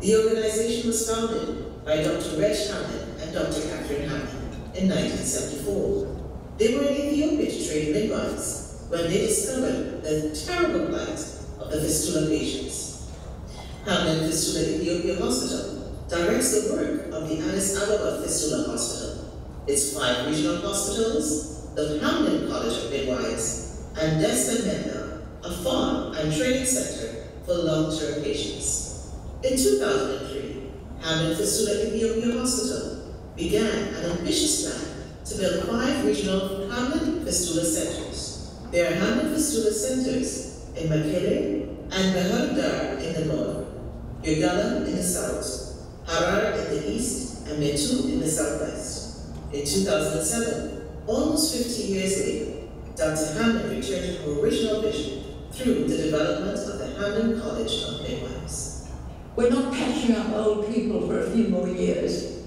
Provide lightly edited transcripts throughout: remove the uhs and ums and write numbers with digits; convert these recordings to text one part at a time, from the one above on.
The organization was founded by Dr. Berhan and Dr. in 1974. They were in Ethiopia to train midwives when they discovered the terrible plight of the fistula patients. Hamlin Fistula Ethiopia Hospital directs the work of the Addis Ababa Fistula Hospital, its 5 regional hospitals, the Hamlin College of Midwives, and Desna Menda, a farm and training center for long-term patients. In 2003, Hamlin Fistula Ethiopia Hospital began an ambitious plan to build 5 regional Hamlin Fistula centers. There are Hamlin Fistula centers in Maekele and Berhan in the north, Bikila in the south, Harar in the east, and Metu in the southwest. In 2007, almost 50 years later, Dr. Hamlin returned to her original vision through the development of the Hamlin College of Midwives. We're not catching up old people for a few more years.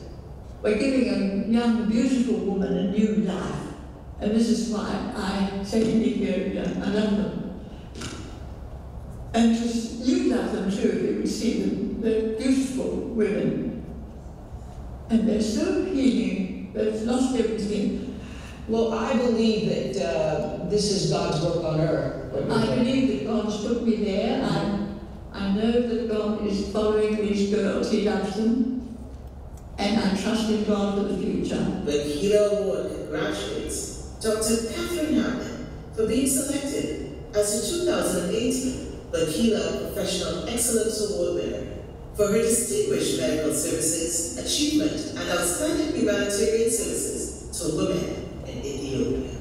We're giving a young, beautiful woman a new life. And this is why I say in Ethiopia, I love them. And you love them too, if you see them. They're beautiful women. And they're so healing, they've lost everything. Well, I believe that this is God's work on earth. I believe that God's put me there. I know that God is following these girls, He loves them, and I trust in God for the future. The Bikila Award congratulates Dr. Hamlin for being selected as the 2018 Bikila Professional Excellence Award winner for her distinguished medical services, achievement, and outstanding humanitarian services to women in Ethiopia.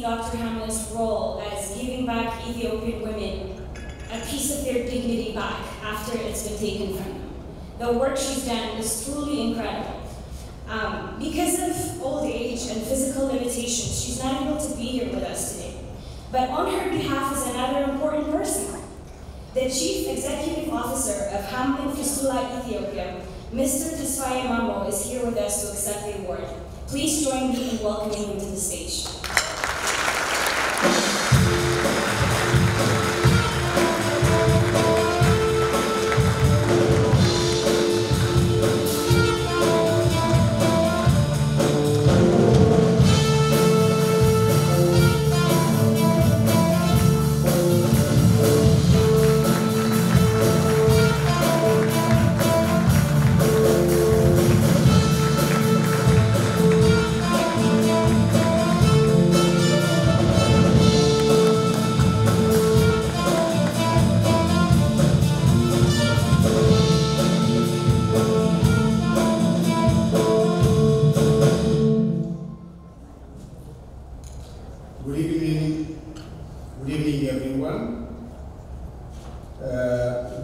Dr. Hamlin's role as giving back Ethiopian women a piece of their dignity back after it's been taken from them. The work she's done is truly incredible. Because of old age and physical limitations, she's not able to be here with us today. But on her behalf is another important person. The Chief Executive Officer of Hamlin Fistula Ethiopia, Mr. Tesfaye Mamo, is here with us to accept the award. Please join me in welcoming him to the stage.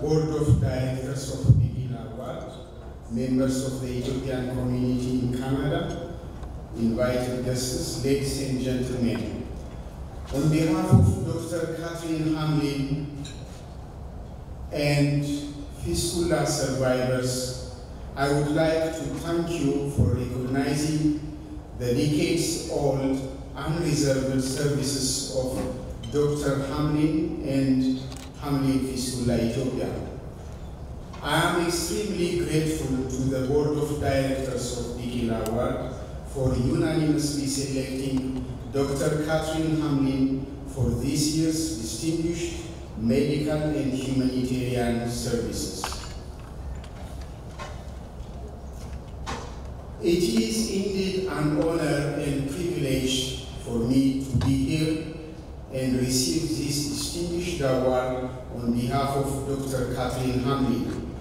Board of Directors of Bikila Award, members of the Ethiopian community in Canada, invited guests, ladies and gentlemen. On behalf of Dr. Catherine Hamlin and fistula survivors, I would like to thank you for recognizing the decades-old unreserved services of Dr. Hamlin and Hamlin Fistula Ethiopia. I am extremely grateful to the Board of Directors of Bikila Award for unanimously selecting Dr. Catherine Hamlin for this year's distinguished medical and humanitarian services. It is indeed an honor and privilege for me to be here and receive this distinguished award on behalf of Dr. Catherine Hamlin.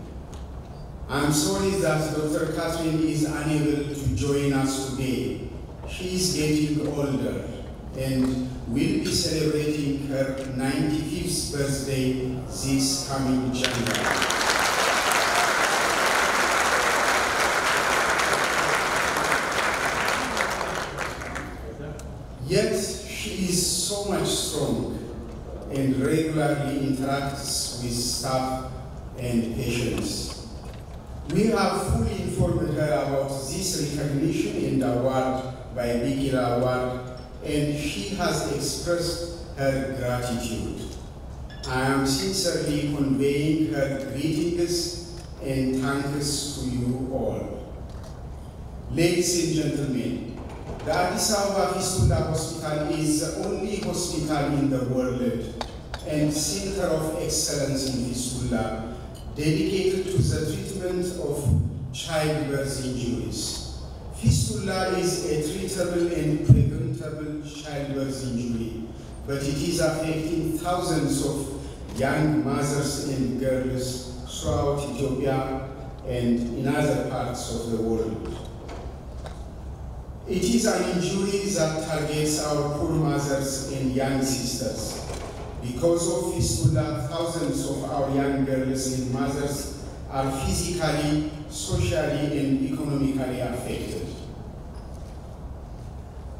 I'm sorry that Dr. Catherine is unable to join us today. She is getting older and will be celebrating her 95th birthday this coming January. Yet she is so much strong and regularly interacts with staff and patients. We have fully informed her about this recognition and award by Bikila Award, and she has expressed her gratitude. I am sincerely conveying her greetings and thanks to you all. Ladies and gentlemen, the Addis Ababa Fistula Hospital is the only hospital in the world and center of excellence in fistula dedicated to the treatment of childbirth injuries. Fistula is a treatable and preventable childbirth injury, but it is affecting thousands of young mothers and girls throughout Ethiopia and in other parts of the world. It is an injury that targets our poor mothers and young sisters. Because of fistula, thousands of our young girls and mothers are physically, socially, and economically affected.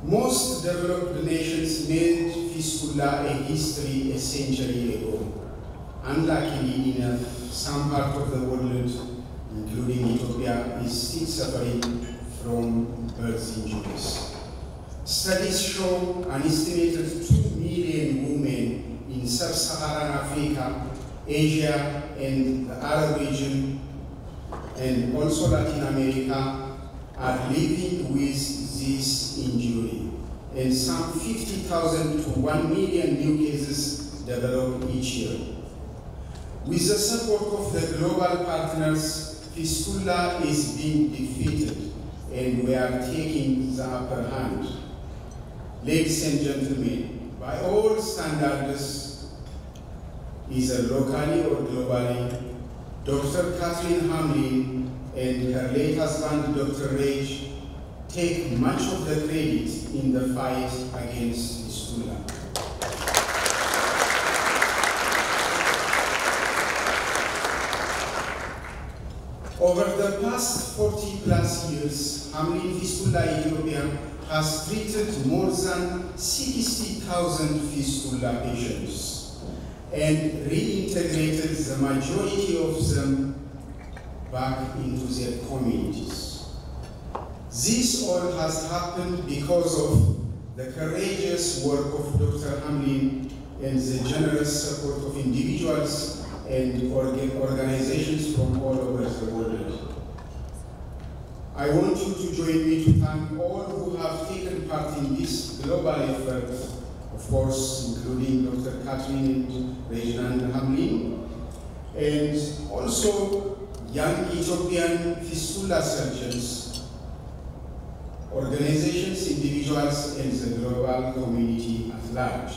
Most developed nations made fistula a history a century ago. Unluckily enough, some part of the world, including Ethiopia, is still suffering from birth injuries. Studies show an estimated 2 million women in sub-Saharan Africa, Asia, and the Arab region, and also Latin America, are living with this injury, and some 50,000 to 1 million new cases develop each year. With the support of the global partners, fistula is being defeated, and we are taking the upper hand. Ladies and gentlemen, by all standards, either locally or globally, Dr. Catherine Hamlin and her late husband, Dr. Rage, take much of the credit in the fight against fistula. Over the past 40 plus years, Hamlin Fistula Ethiopia has treated more than 60,000 fistula patients and reintegrated the majority of them back into their communities. This all has happened because of the courageous work of Dr. Hamlin and the generous support of individuals and organizations from all over the world. I want you to join me to thank all who have taken part in this global effort, of course, including Dr. Catherine and Reginald Hamlin, and also young Ethiopian fistula surgeons, organizations, individuals, and the global community at large.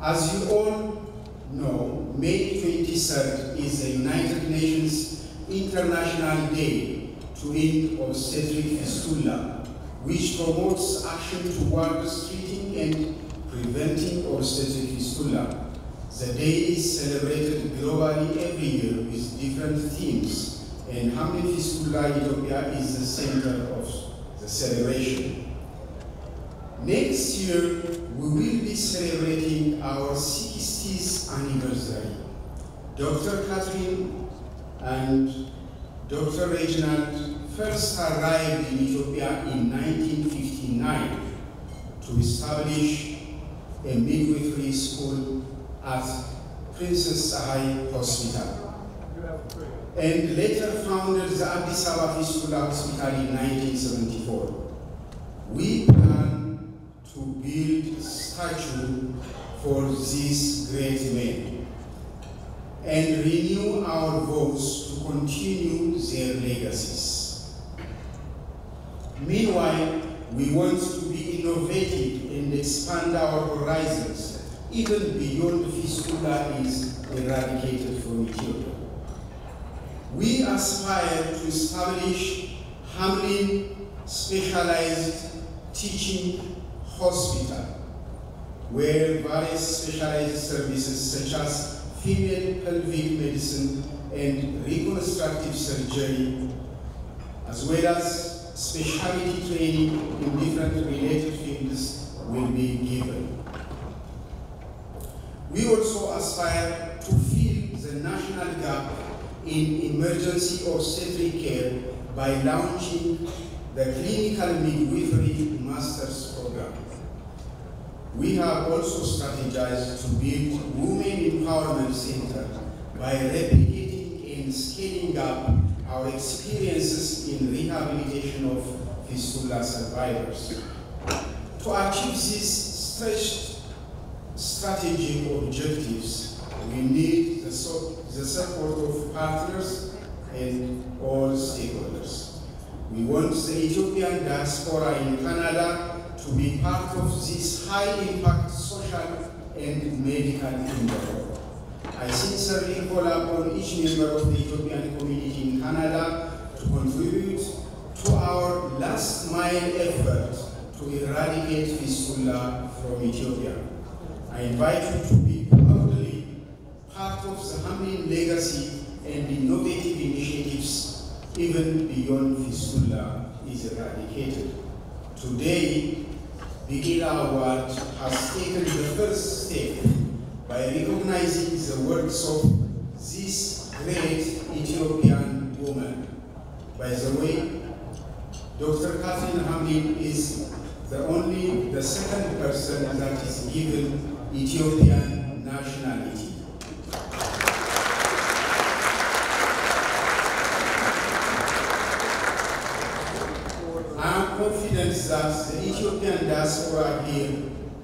As you all know, May 23rd is the United Nations International Day to End Obstetric Fistula, which promotes action towards treating and preventing obstetric fistula. The day is celebrated globally every year with different themes, and Hamlin Fistula Ethiopia is the center of the celebration. Next year, we will be celebrating our 60th anniversary. Dr. Catherine and Dr. Reginald first arrived in Ethiopia in 1959 to establish a midwifery school at Princess Sahai Hospital, and later founded the Addis Ababa Fistula Hospital in 1974. We plan to build a statue for these great men and renew our vows to continue their legacies. Meanwhile, we want to be innovative and expand our horizons even beyond fistula is eradicated from Ethiopia. We aspire to establish Hamlin Specialized Teaching Hospital, where various specialized services such as female pelvic medicine and reconstructive surgery, as well as specialty training in different related fields will be given. We also aspire to fill the national gap in emergency obstetric care by launching the Clinical Midwifery Master's Program. We have also strategized to build Women Empowerment Center by replicating and scaling up our experiences in rehabilitation of fistula survivors. To achieve these stretched strategic objectives, we need the support of partners and all stakeholders. We want the Ethiopian diaspora in Canada to be part of this high-impact social and medical endeavor. I sincerely call upon each member of the Ethiopian community in Canada to contribute to our last-mile effort to eradicate fistula from Ethiopia. I invite you to be proudly part of the Hamlin legacy and innovative initiatives even beyond fistula is eradicated. Today, Bikila Award has taken the first step by recognizing the works of this great Ethiopian woman. By the way, Dr. Catherine Hamlin is the second person that is given Ethiopian nationality. I am confident that the Ethiopian diaspora here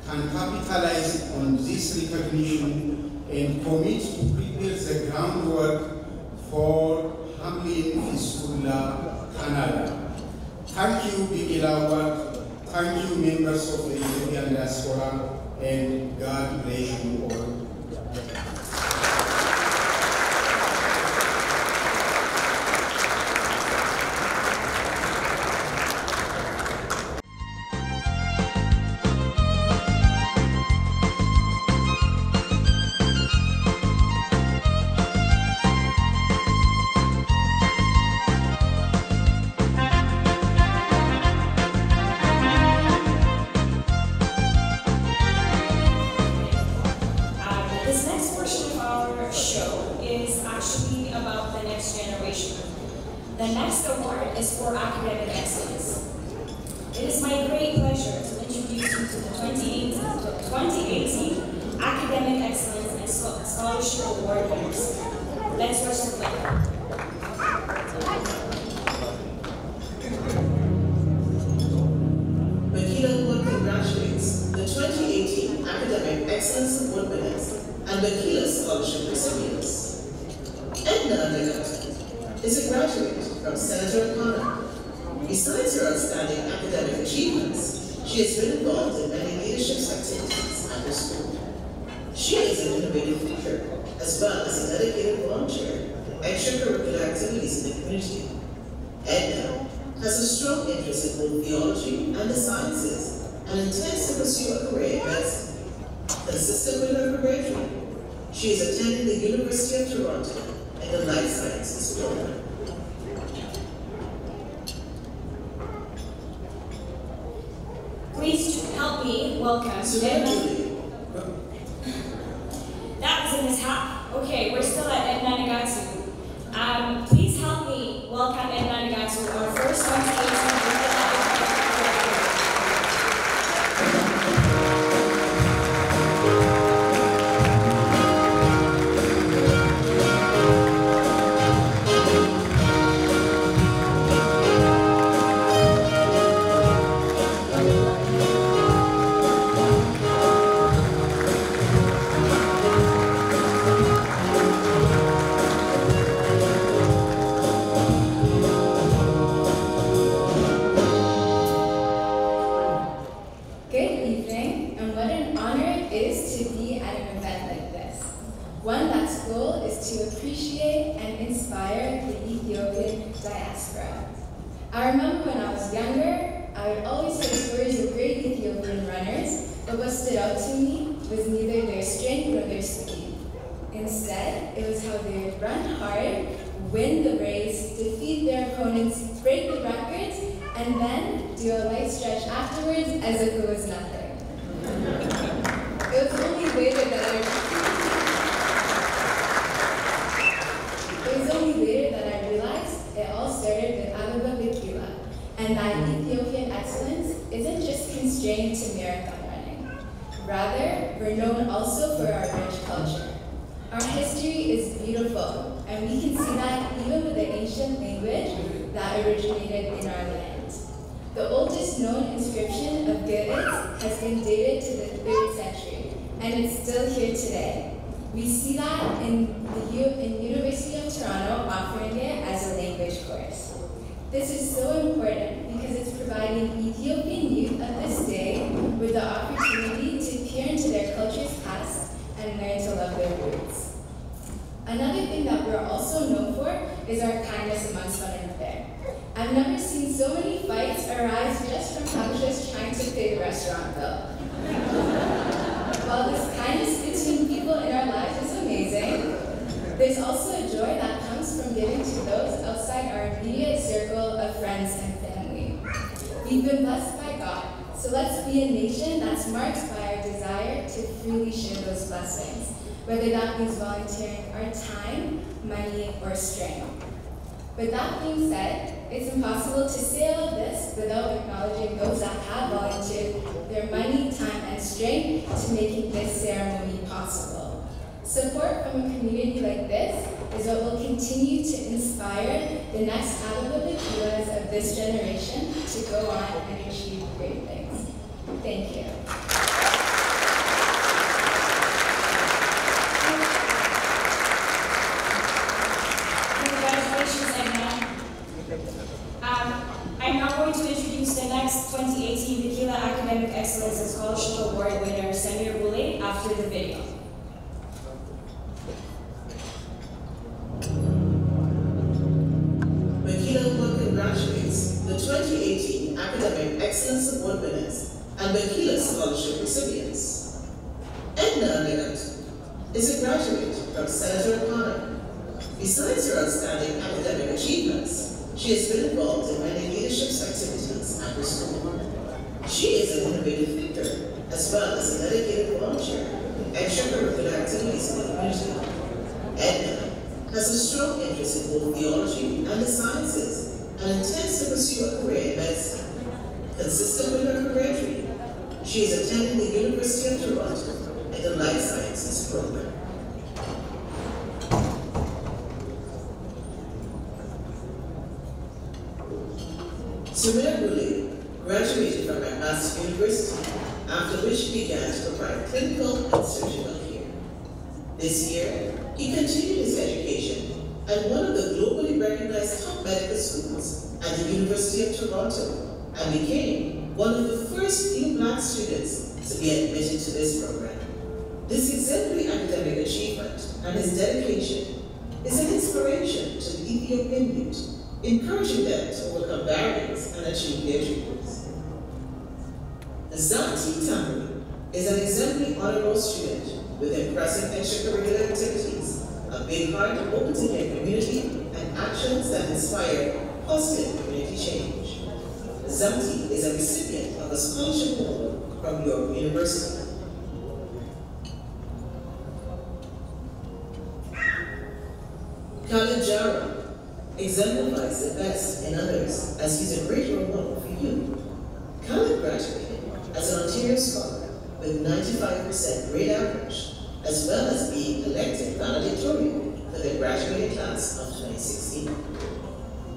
can capitalize on this recognition and commit to prepare the groundwork for Hamlin Fistula Canada. Thank you, Bikila Award. Thank you, members of the Ethiopian diaspora, and God bless you all. The next award is for academic excellence. It is my great pleasure to introduce you to the 2018 Academic Excellence and Scholarship Award winners. Let's first play. Bikila Award congratulates the 2018 Academic Excellence Award winners and Bikila Scholarship recipients. Edna is a graduate from Senator O'Connor. Besides her outstanding academic achievements, she has been involved in many leadership activities at her school. She is an innovative thinker, as well as a dedicated volunteer in extracurricular activities in the community. Edna has a strong interest in both theology and the sciences, and intends to pursue a career in medicine. Consistent with her career dream, She is attending the University of Toronto in the Life Sciences program. Please help me welcome Edna. That was a mishap. Okay, we're still at Edna Nagatsu. Please help me welcome Edna Nagatsu, our first 2018 And that Ethiopian excellence isn't just constrained to marathon running. Rather, we're known also for our rich culture. Our history is beautiful, and we can see that even with the ancient language that originated in our land. The oldest known inscription of Ge'ez has been dated to the 3rd century, and it's still here today. We see that in University of Toronto offering it as a language course. This is so important because it's providing Ethiopian youth of this day with the opportunity to peer into their culture's past and learn to love their roots. Another thing that we're also known for is our kindness amongst one another. I've never seen so many fights arise just from Habeshas trying to pay the restaurant bill. While this kindness between people in our lives is amazing, there's also a joy that comes from giving to those outside our immediate circle of friends and family. We've been blessed by God, so let's be a nation that's marked by our desire to freely share those blessings, whether that means volunteering our time, money, or strength. With that being said, it's impossible to say all of this without acknowledging those that have volunteered their money, time, and strength to making this ceremony possible. Support from a community like this is what will continue to inspire the next Bikilas of this generation to go on and achieve great things. Thank you. Congratulations, Edna. I'm now going to introduce the next 2018 Bikila Academic Excellence and Scholarship Award winner, Samir Boulay, after the video. Congratulates the 2018 Academic Excellence Award winners and Bikila Scholarship recipients. Edna Nagatsu is a graduate from Senator O'Connor. Besides her outstanding academic achievements, she has been involved in many leadership activities at her school. She is an innovative thinker as well as a dedicated volunteer and extracurricular activities in the community. Edna has a strong interest in both theology and the sciences and intends to pursue a career in medicine. Consistent with her career dream, she is attending the University of Toronto in the Life Sciences program. Samir Boulay graduated from McMaster University, after which he began to provide clinical and surgical care. This year, he continued his education at one of the globally recognized top medical schools at the University of Toronto and became one of the first new Black students to be admitted to this program. This exemplary academic achievement and his dedication is an inspiration to the Ethiopian youth, encouraging them to overcome barriers and achieve their dreams. Zati Tamari is an exemplary honor roll student with impressive extracurricular activities, a big heart open to their community, and actions that inspire positive community change. Zamti is a recipient of a scholarship award from York University. Khalid Jara exemplifies the best in others as he's a great role model for you. Khalid graduated as an Ontario scholar with 95% grade average, as well as being elected valedictorian for the graduating class of 2016.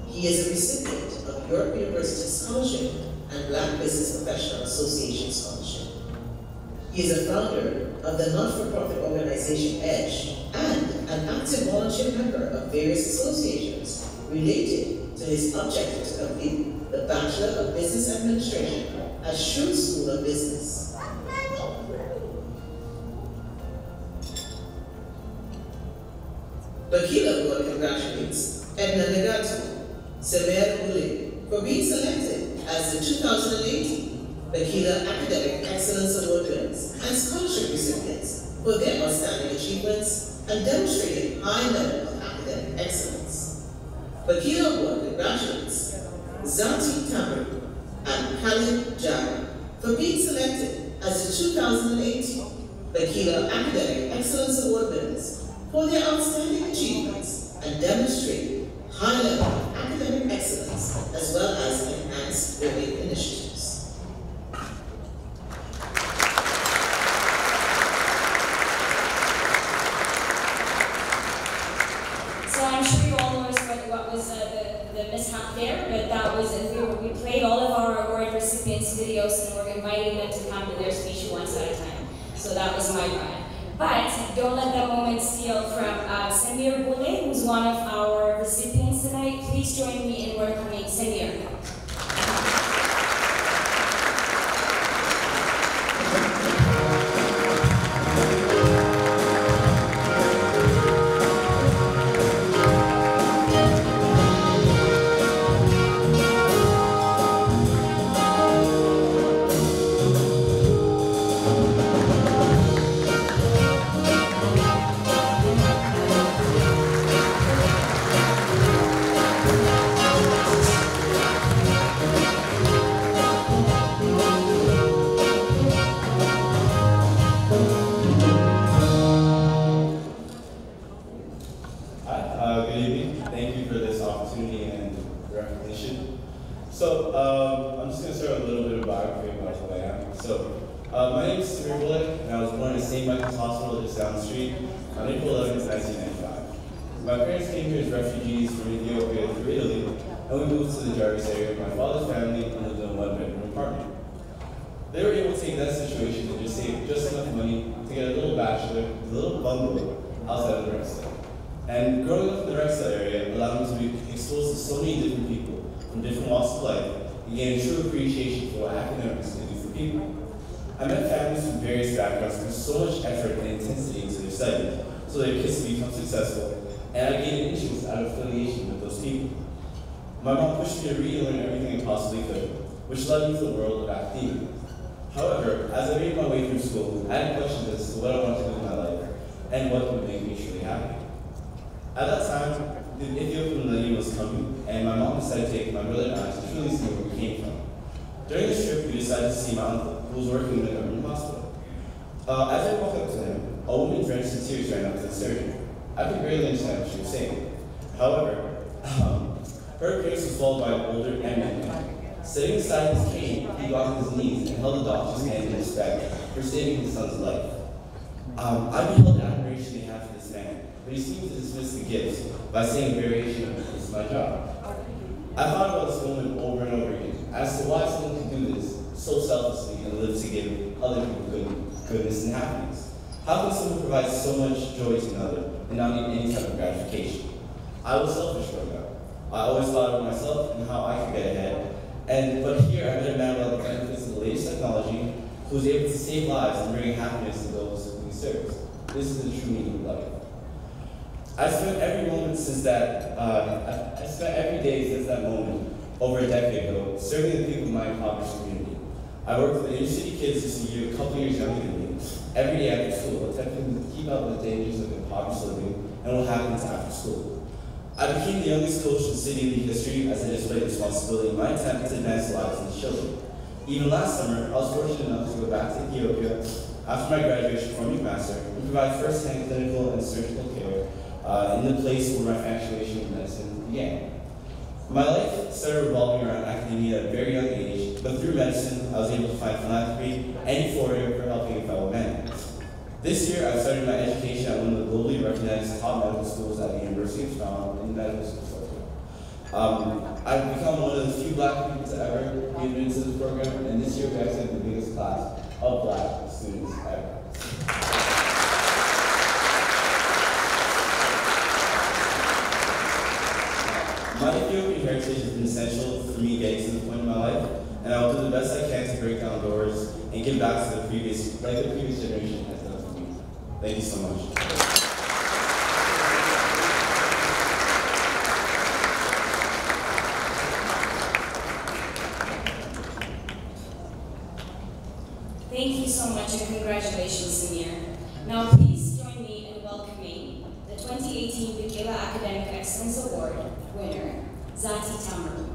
He is a recipient of York University Scholarship and Black Business Professional Association Scholarship. He is a founder of the not-for-profit organization EDGE and an active volunteer member of various associations related to his objective to complete the Bachelor of Business Administration at Shrewd School of Business. Bikila Board congratulates Edna Negatu, Semer Ule, for being selected as the 2018 Bikila Academic Excellence Award winners and scholarship recipients for their outstanding achievements and demonstrating high level of academic excellence. Bikila Award congratulates Zati Tamar and Khalid Jara for being selected as the 2018 Bikila Academic Excellence Award winners for their outstanding achievements and demonstrating high level of academic excellence as well as enhanced learning initiatives. So I'm sure you all know what was the mishap there, but that was we played all of our award recipients' videos and we're inviting them to come to their speech once at a time. So that was my part. But don't let that moment steal from Samir Boulay, who's one of our recipients tonight. Please join me in welcoming Samir. And growing up in the Rexdale area allowed me to be exposed to so many different people from different walks of life and gain a true appreciation for what academics can do for people. I met families from various backgrounds who put so much effort and intensity into their study so their kids could become successful, and I gained interest out of affiliation with those people. My mom pushed me to read and learn everything I possibly could, which led me to the world of academia. However, as I made my way through school, I had questions as to what I wanted to do in my life and what would make me truly happy. At that time, the Ethiopian millennium was coming, and my mom decided to take my brother and I to truly see where we came from. During this trip, we decided to see my uncle, who was working in a government hospital. As I walked up to him, a woman drenched in tears ran up to the surgeon. I could barely understand what she was saying. However, her appearance was followed by an older eminent man. Sitting beside his cane, he got on his knees and held the doctor's hand in respect for saving his son's life. I beheld the admiration they had for this man, but he seemed to dismiss the gifts by saying a variation of "this is my job." I thought about this moment over and over again as to why someone could do this so selflessly and live to give other people goodness and happiness. How can someone provide so much joy to another and not need any type of gratification? I was selfish growing up. I always thought about myself and how I could get ahead. But here I met a man about the benefits of the latest technology who was able to save lives and bring happiness to those who he serves. This is the true meaning of life. I spent every moment since that, I spent every day since that moment, over a decade ago, serving the people of my impoverished community. I worked with inner city kids just a couple years younger than me, every day after school, attempting to keep out the dangers of impoverished living and what happens after school. I became the youngest coach in city league history as I displayed responsibility in my attempt to advance the lives of the children. Even last summer, I was fortunate enough to go back to Ethiopia after my graduation from McMaster and provide first-hand clinical and surgical care in the place where my infatuation with medicine began. My life started revolving around academia at a very young age, but through medicine, I was able to find philanthropy and euphoria for helping a fellow man. This year, I started my education at one of the globally recognized top medical schools at the University of Toronto in the medical school sector. I've become one of the few black people to ever be admitted to this program, and this year we actually have the biggest class of black students ever. My Ethiopian heritage has been essential for me getting to the point in my life, and I will do the best I can to break down doors and give back to the previous generation has done for me. Thank you so much. Thank you so much and congratulations, Samir. Now please join me in welcoming the 2018 Bikila Academic Excellence Award winner, Zati Tamaru.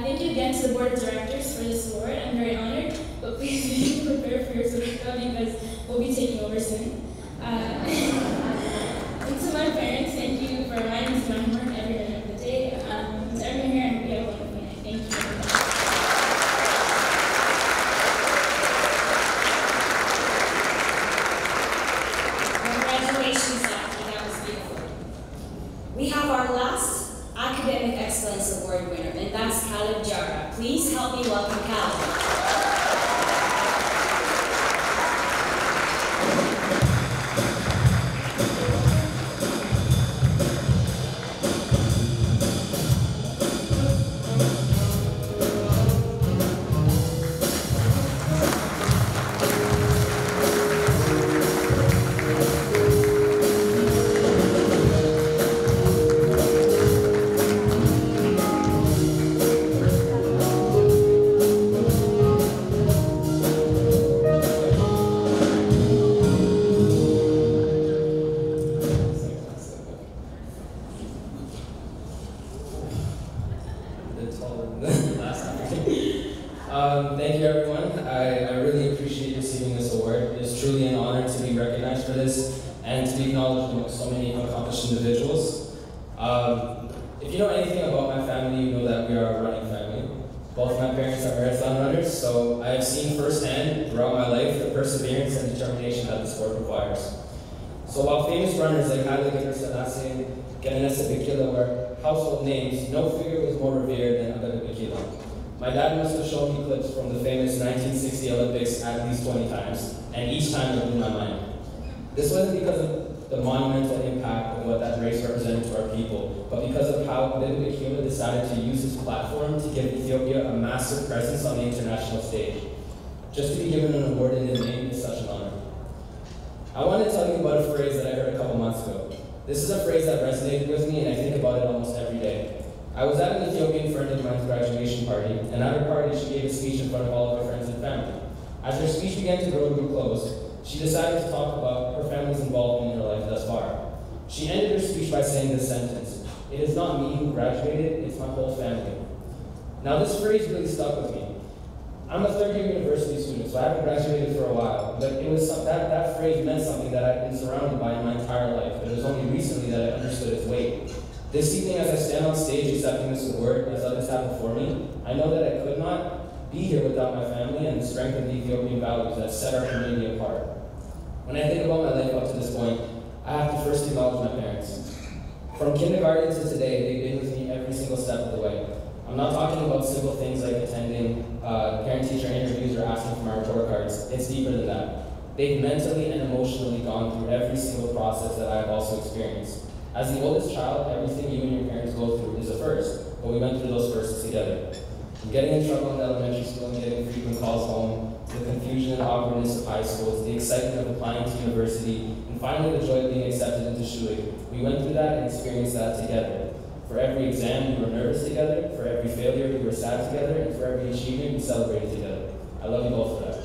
Thank you again to the Board of Directors for this award. I'm very honored, but please be prepared for your certificate because we'll be taking over soon. And to my parents, thank you for reminding me of my homework every minute of the day. To everyone here, I hope you have a wonderful night. Thank you. Congratulations, Zaki. That was beautiful. We have our last Academic Excellence Award winner, and that's Caleb Jara. Please help me welcome Caleb. truly an honor to be recognized for this and to be acknowledged among so many accomplished individuals. If you know anything about my family, you know that we are a running family. Both my parents are marathon runners, so I have seen firsthand throughout my life the perseverance and determination that the sport requires. So while famous runners like Haile Selassie and Bikila were household names, no figure was more revered than Bikila. My dad must have shown me clips from the famous 1960 Olympics at least 20 times, and each time it blew my mind. This wasn't because of the monumental impact of what that race represented to our people, but because of how Bikila decided to use his platform to give Ethiopia a massive presence on the international stage. Just to be given an award in his name is such an honor. I want to tell you about a phrase that I heard a couple months ago. This is a phrase that resonated with me, and I think about it almost every day. I was at an Ethiopian friend of mine's graduation party, and at her party she gave a speech in front of all of her friends and family. As her speech began to grow to a close, she decided to talk about her family's involvement in her life thus far. She ended her speech by saying this sentence: "It is not me who graduated, it's my whole family." Now this phrase really stuck with me. I'm a third-year university student, so I haven't graduated for a while, but it was that phrase meant something that I've been surrounded by in my entire life, but it was only recently that I understood its weight. This evening, as I stand on stage accepting this award, as others have before me, I know that I could not be here without my family and the strength of the Ethiopian values that set our community apart. When I think about my life up to this point, I have to first acknowledge my parents. From kindergarten to today, they've been with me every single step of the way. I'm not talking about simple things like attending parent-teacher interviews or asking for my report cards. It's deeper than that. They've mentally and emotionally gone through every single process that I have also experienced. As the oldest child, everything you and your parents go through is a first, but we went through those firsts together. From getting in trouble in elementary school and getting frequent calls home, to the confusion and awkwardness of high school, to the excitement of applying to university, and finally the joy of being accepted into Schulich. We went through that and experienced that together. For every exam, we were nervous together. For every failure, we were sad together. And for every achievement, we celebrated together. I love you both for that.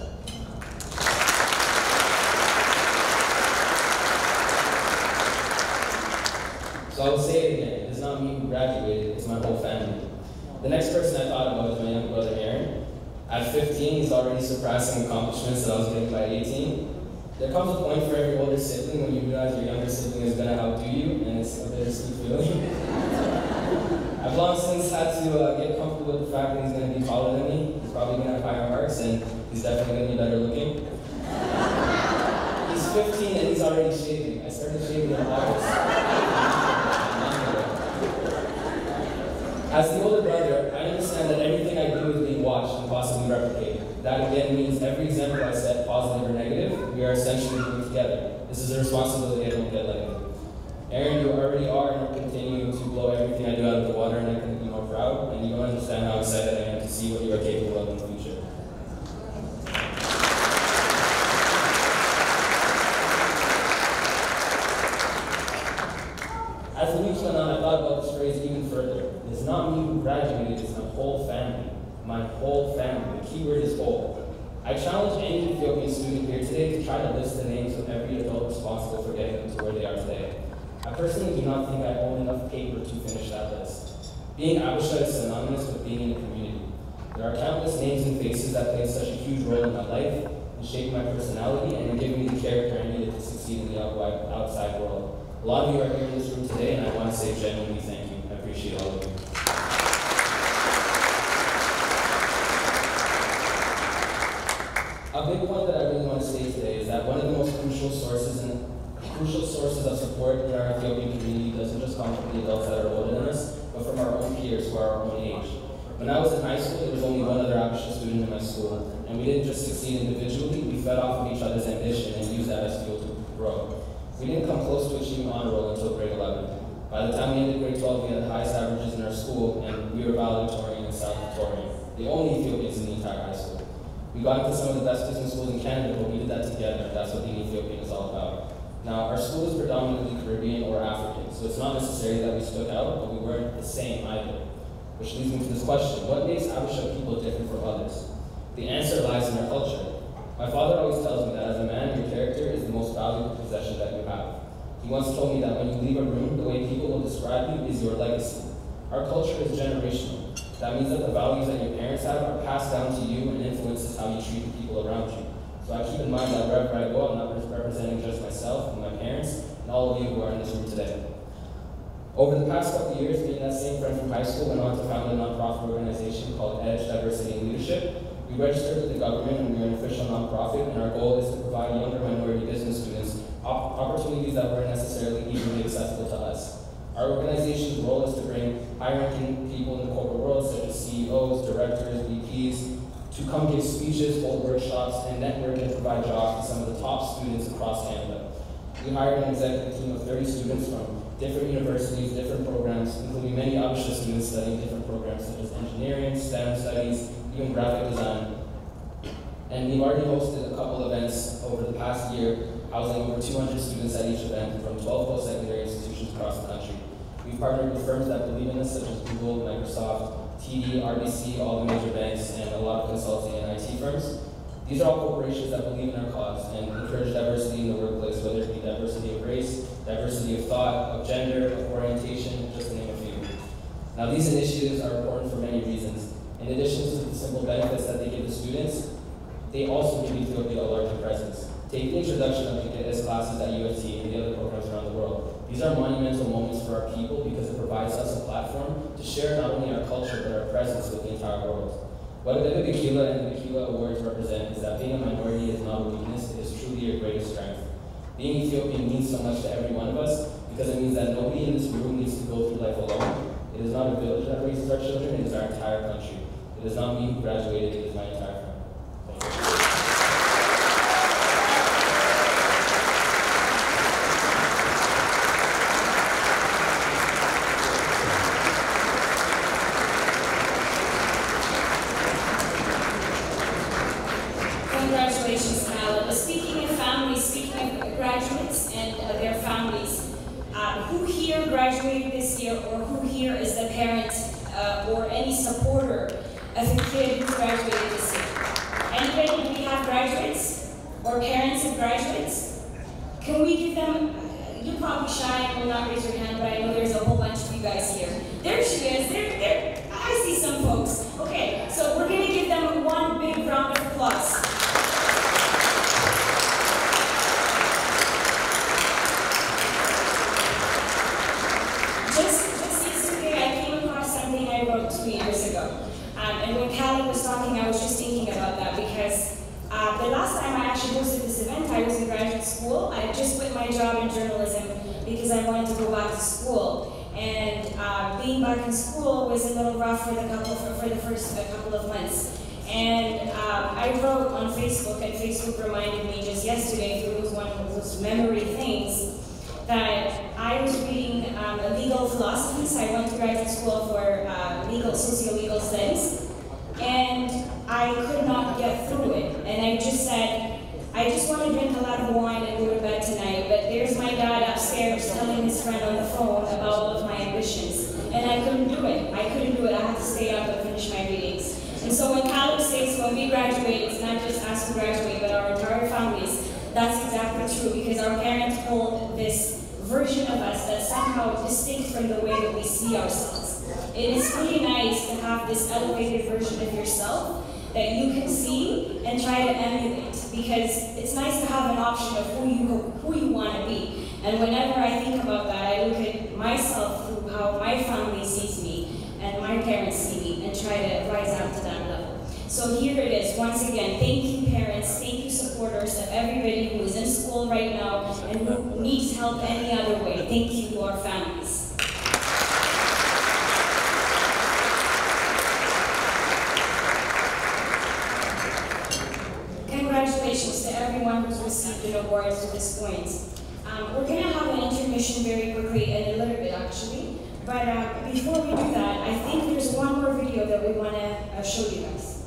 So I will say it again. It is not me who graduated. It's my whole family. The next person I thought about was my younger brother, Aaron. At 15, he's already surpassing accomplishments that I was getting by 18. There comes a point for every older sibling when you realize your younger sibling is going to outdo you, and it's a bittersweet feeling. I've long since had to get comfortable with the fact that he's going to be taller than me. He's probably going to have higher marks, and he's definitely going to be better looking. He's 15 and he's already shaving. I started shaving in August. As the older brother, I understand that everything I do is being watched and possibly replicated. That again means every example I set, positive or negative, we are essentially doing together. This is a responsibility I don't get lightly. Aaron, you already are and will continue to blow everything I do out of the water, and I couldn't be more proud, and you don't understand how excited I am to see what you are capable of in the future. As the weeks went on, I thought about this phrase even further. It's not me who graduated, it's my whole family. My whole family. The key word is whole. I challenge any Ethiopian student here today to try to list the names of every adult responsible for getting them to where they are today. I personally do not think I own enough paper to finish that list. Being Abisha is synonymous with being in a community. There are countless names and faces that played such a huge role in my life, in shaping my personality, and in giving me the character I needed to succeed in the outside world. A lot of you are here in this room today, and I want to say genuinely thank you. I appreciate all of you. A big point that I really want to say today is that one of the most crucial sources of support in our Ethiopian community doesn't just come from the adults that are older than us, but from our own peers who are our own age. When I was in high school, there was only one other Abisha student in my school, and we didn't just succeed individually, we fed off of each other's ambition and used that as fuel to grow. We didn't come close to achieving honor roll until grade 11. By the time we ended grade 12, we had the highest averages in our school, and we were valedictorian and salutatorian, the only Ethiopians in the entire high school. We got into some of the best business schools in Canada, but we did that together, and that's what being Ethiopian is all about. Now, our school is predominantly Caribbean or African, so it's not necessarily that we stood out, but we weren't the same either. Which leads me to this question: what makes Abisha people different from others? The answer lies in our culture. My father always tells me that as a man, your character is the most valuable possession that you have. He once told me that when you leave a room, the way people will describe you is your legacy. Our culture is generational. That means that the values that your parents have are passed down to you and influences how you treat the people around you. So I keep in mind that wherever I go, I'm not representing just myself and my parents and all of you who are in this room today. Over the past couple of years, me and that same friend from high school went on to found a nonprofit organization called EDGE Diversity and Leadership. We registered with the government and we are an official nonprofit, and our goal is to provide younger minority business students opportunities that weren't necessarily easily accessible to us. Our organization's role is to bring high-ranking people in the corporate world, such as CEOs, directors, VPs, to come give speeches, hold workshops, and network and provide jobs to some of the top students across Canada. We hired an executive team of 30 students from different universities, different programs, including many Abisha students studying different programs such as engineering, STEM studies, even graphic design. And we've already hosted a couple events over the past year, housing over 200 students at each event from 12 post-secondary institutions across the country. We've partnered with firms that believe in us, such as Google, Microsoft, TD, RBC, all the major banks, and a lot of consulting and IT firms. These are all corporations that believe in our cause and encourage diversity in the workplace, whether it be diversity of race, diversity of thought, of gender, of orientation, just to name a few. Now, these initiatives are important for many reasons. In addition to the simple benefits that they give the students, they also give Ethiopia a larger presence. Take the introduction of Bikila classes at UFT and the other programs around the world. These are monumental moments for our people because it provides us a platform to share not only our culture but our presence with the entire world. What the Bikila and the Bikila awards represent is that being a minority is not a weakness, it is truly a great strength. Being Ethiopian means so much to every one of us because it means that nobody in this room needs to go through life alone. It is not a village that raises our children, it is our entire country. It is not me who graduated, it is my entire family. Congratulations, Cal. Speaking of families, speaking of graduates and their families, who here graduated this year, or who here is the parent or any supporter of a kid who graduated this year? Anybody? Do we have graduates or parents of graduates? Can we give them? You're probably shy and will not raise your hand, but I know there's a whole bunch of you guys here. There she is. There. I see some folks. Okay, so we're gonna give them one big round of applause. Just yesterday, I came across something I wrote 2 years ago. And when Callie was talking, I was just thinking about that because the last time I actually hosted this event, I was in graduate school. I just quit my job in journalism because I wanted to go back to school. And being back in school was a little rough for the first couple of months. And I wrote on Facebook, and Facebook reminded me just yesterday, through one of those memory things, that I was reading legal philosophy. So I went to graduate school for socio-legal studies, and I could not get through it. And I just said, I just want to drink a lot of wine and go to bed tonight, but there's my dad upstairs telling his friend on the phone about all of my ambitions. And I couldn't do it. I had to stay up and finish my readings. And so when Caleb says when we graduate, it's not just us who graduate, but our entire families, that's exactly true, because our parents hold this version of us that's somehow distinct from the way that we see ourselves. It is really nice to have this elevated version of yourself that you can see and try to emulate, because it's nice to have an option of who you want to be. And whenever I think about that, I look at myself through how my family sees me and my parents see me and try to rise up to that level. So here it is, once again, thank you parents, thank you supporters of everybody who is in school right now and who needs help any other way. Thank you to our families. Congratulations to everyone who's received an award to this point. We're going to have an intermission very quickly in a little bit actually, but before we do that, I think there's one more video that we want to show you guys.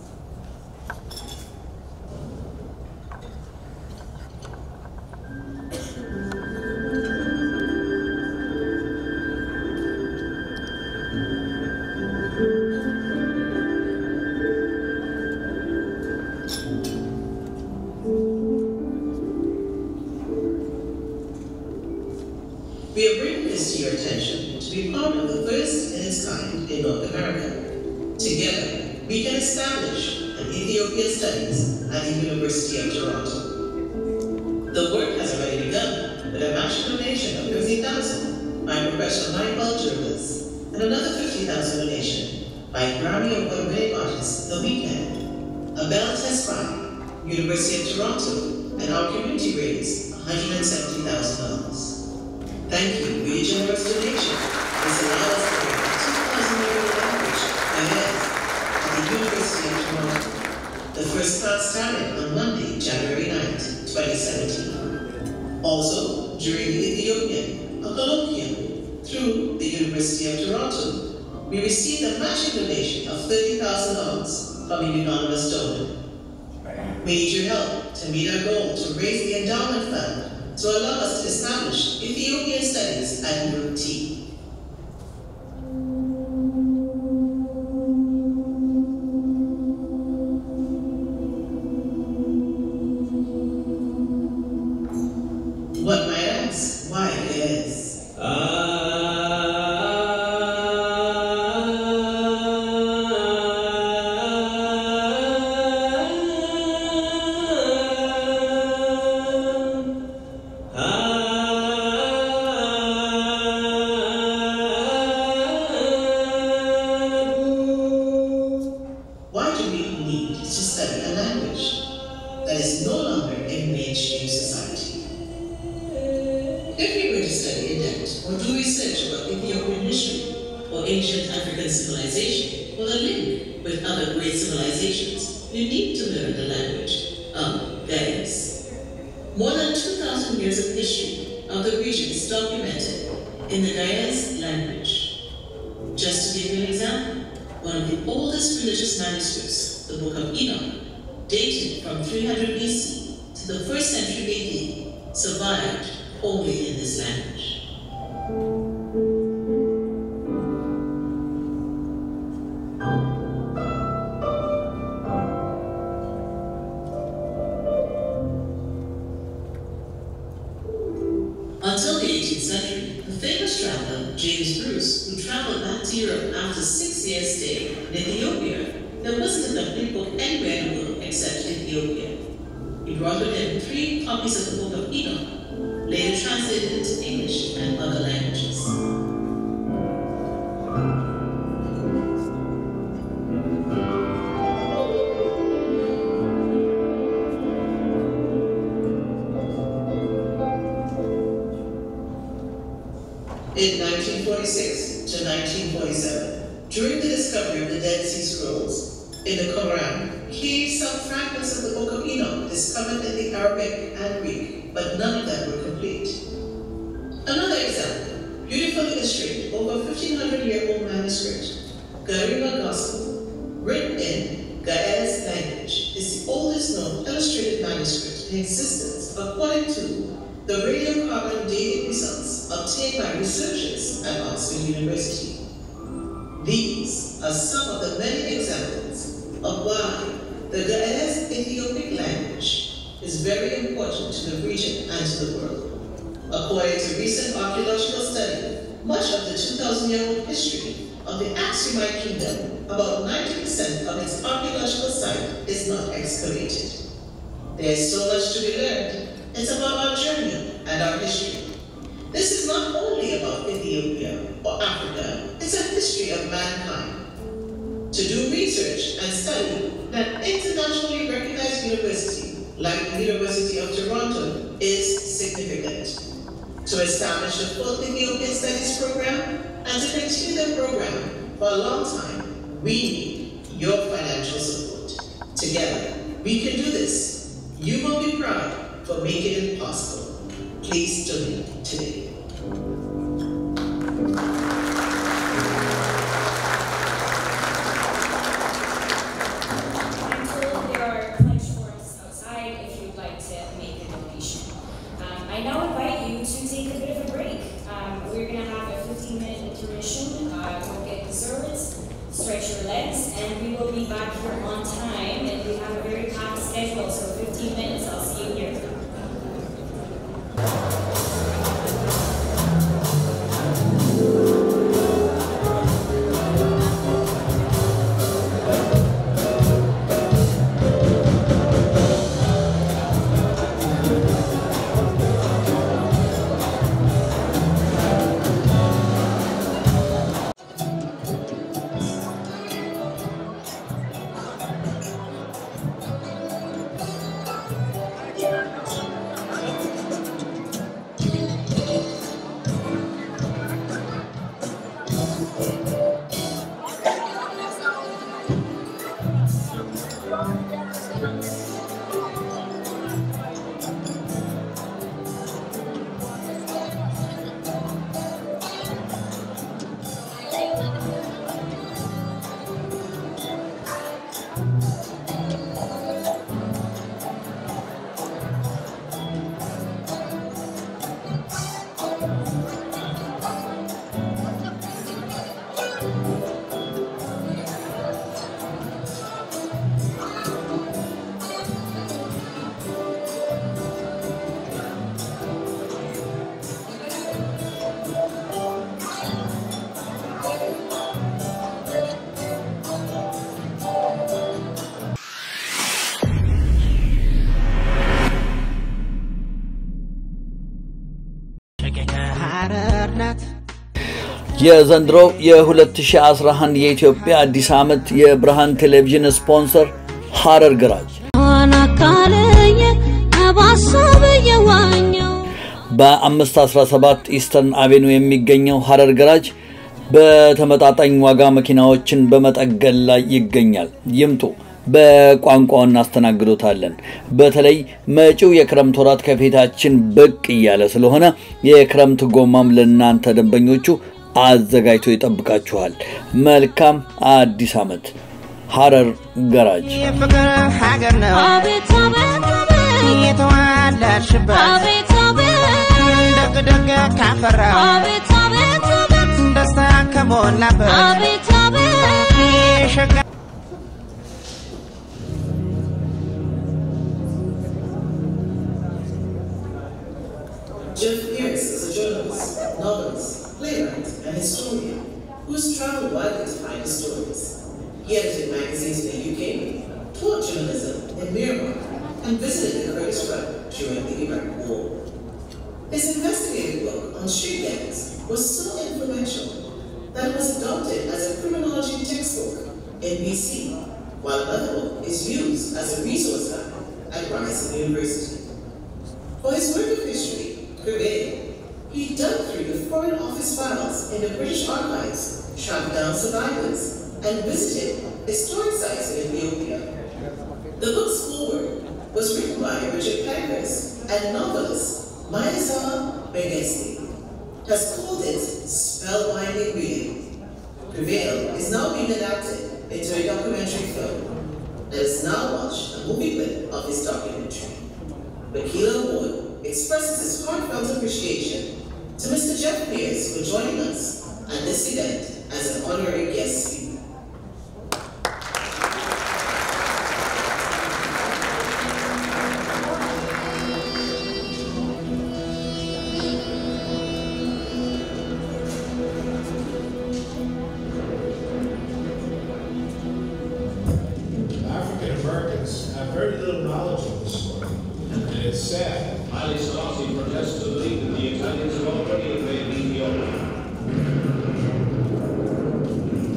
We are bringing this to your attention to be part of the first in its kind in North America. Together, we can establish and Ethiopian Studies at the University of Toronto. The work has already begun with a matching donation of 50,000 by professional light-bulb journalists and another 50,000 donation by Grammy Award-winning artist The Weeknd. A bell test by University of Toronto and our community raised $170,000. Thank you for your generous donation. This allows us to bring 2,000 year language ahead at the University of Toronto. The first class started on Monday, January 9th, 2017. Also, during the Ethiopian colloquium through the University of Toronto, we received a matching donation of $30,000 from an anonymous donor. We need your help to meet our goal to raise the endowment fund to allow us to establish Ethiopian Studies at UT. One might ask, why yes? Until the 18th century, the famous traveler James Bruce, who traveled back to Europe after 6 years' stay in Ethiopia, there wasn't a complete book anywhere in the world except Ethiopia. He brought with him 3 copies of the Book of Enoch, later translated into English and other languages. In 1946 to 1947, during the discovery of the Dead Sea Scrolls in the Quran, he some fragments of the Book of Enoch discovered in the Arabic and Greek, but none of them were complete. Another example, beautifully illustrated over 1,500-year-old manuscript, Gariba Gospel, written in Gaez language, is the oldest known illustrated manuscript in existence according to the radiocarbon dating results obtained by researchers at Oxford University. These are some of the many examples of why the Gaez Ethiopic language is very important to the region and to the world. According to recent archaeological study, much of the 2,000-year-old history of the Aksumite Kingdom, about 90% of its archaeological site is not excavated. There is so much to be learned. It's about our journey and our history. This is not only about Ethiopia or Africa, it's a history of mankind. To do research and study at an internationally recognized university like the University of Toronto is significant. To establish a full Ethiopian Studies program and to continue the program for a long time, we need your financial support. Together, we can do this. You will be proud for making it possible. Please donate today. I'm told there are pledge forms outside if you'd like to make a donation. I now invite you to take a bit of a break. We're going to have a 15-minute intermission. Go get desserts, stretch your legs, and we will be back here on time. And we have a very packed schedule, so 15 minutes. I'll see you here. የዘንድሮው የ2011 የኢትዮጵያ አዲስ ዓመት የብርሃን ቴሌቪዥን ስፖንሰር ሐረር ገራጅ በ517 ኢስተርን አቬኑ የሚገኘው ሐረር ገራጅ በተመጣጣኝ ዋጋ መኪናዎችን በመጠገን ላይ ይገኛል። ይምጡ። በቋንቋው እናስተናግዶታለን። በተለይ መጪው የክረምት ወራት ከፊታችን ብቅ እያለ ስለሆነ የክረምት ጎማም ለእናንተ ደንበኞቹ አዘጋጅቶ ይጠብቃችኋል። መልካም አዲስ ዓመት። ሐረር ገራጅ የፍቅር ሀገር ነው አቤት የተዋለድሽበት ደግ ካፈራ አቤት ደስታ ከሞላበት አቤት Jeff Pierce is a journalist, novelist, playwright, and historian who has traveled widely to find his stories. He edited magazines in the UK, taught journalism in Myanmar, and visited the Kurdish front during the Iraq War. His investigative book on street gangs was so influential that it was adopted as a criminology textbook in BC, while another book is used as a resource guide at Ryerson University. For his work of history, he dug through the Foreign Office files in the British archives, tracked down survivors, and visited historic sites in Ethiopia. The book's foreword was written by Richard Pankhurst, and novelist Mayasa Begesti has called it spellbinding reading. Prevail is now being adapted into a documentary film. Let us now watch a movie clip of his documentary. Bikila Award expresses his heartfelt appreciation to Mr. Jeff Pierce for joining us at this event as an honorary guest speaker. African Americans have very little knowledge of this story, and it's sad. Haile Selassie professed to believe that the Italians have already invaded Ethiopia.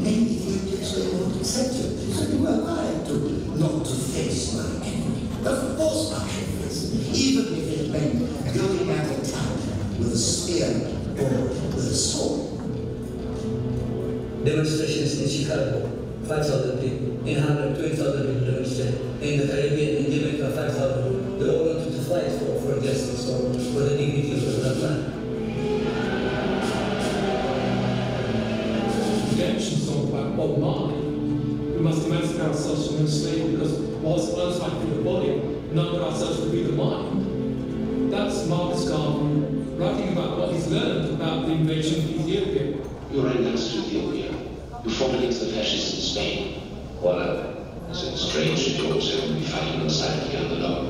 And Ethiopians will not accept it. So you are lying to not to face my enemy. Of course I shall face it, even if it meant going out of town with a spear or with a sword. Demonstrations in Chicago, 5,000 people. In Hamburg, 20,000 people demonstrated. In the Caribbean, in Jamaica, 5,000. They all wanted to fight for justice, for the dignity of that land. Redemption song by Bob Marley. We must emancipate ourselves from slavery because whilst others fight for the body, none but ourselves will be the mind. That's Marcus Garvey writing about what he's learned about the invasion of Ethiopia. You're right next to Ethiopia. You fought against the fascists in Spain. Well, is it strange that you also will be fighting on the side of the underdog?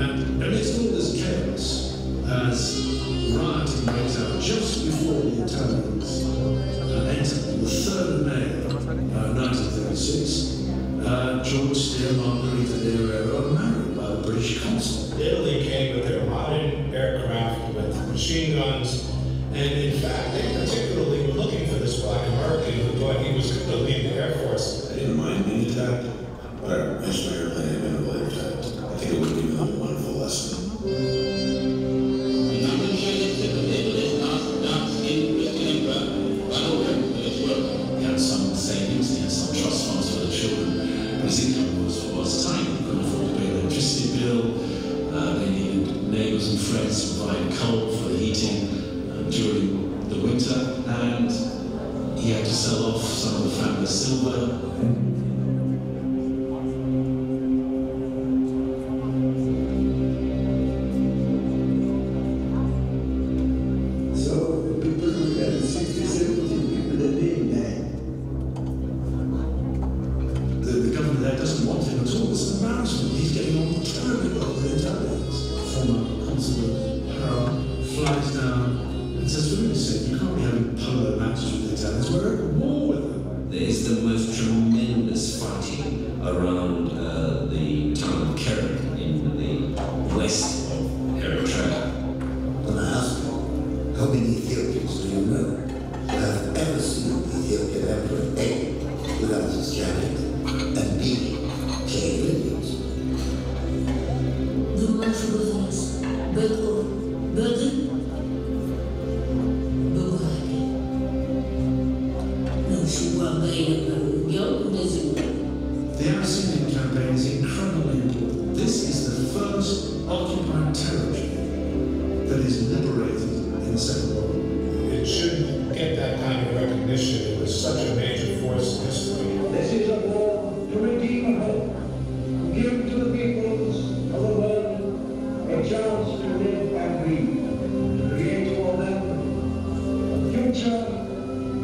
And amidst all this chaos, as rioting breaks out just before the Italians entered on the 3rd of May 1936, George Steer, Margarita de Herrera are married by the British consul. Italy came with their modern aircraft, with machine guns, and in fact, they particularly were looking for this black American who thought he was going to lead the Air Force. I didn't mind being attacked, but I wish my airplane had been avoided attacked. I think it would have been a wonderful lesson. He had some savings, he had some trust funds for the children, but his income was tiny. He couldn't afford to pay the electricity bill. They needed neighbors and friends to provide coal for the heating during the winter, and he had to sell off some of the family silver. So people who had 60, 70 people a day died. The government there doesn't want him at all. It's an embarrassment. He's getting on terribly well with the Italians. Former consul Berhan flies down and says, for goodness sake, you can't be having polo matches with the Italians. We're at war with them. There is the most tremendous fighting around the town of Kerry in the west The Abyssinian campaign is incredibly important. This is the first occupied territory that is liberated in the Second World War. It shouldn't get that kind of recognition. It was such a major force in history. This is a war to redeem hope, to give to the peoples of the world a chance to live and breathe, to create for them a future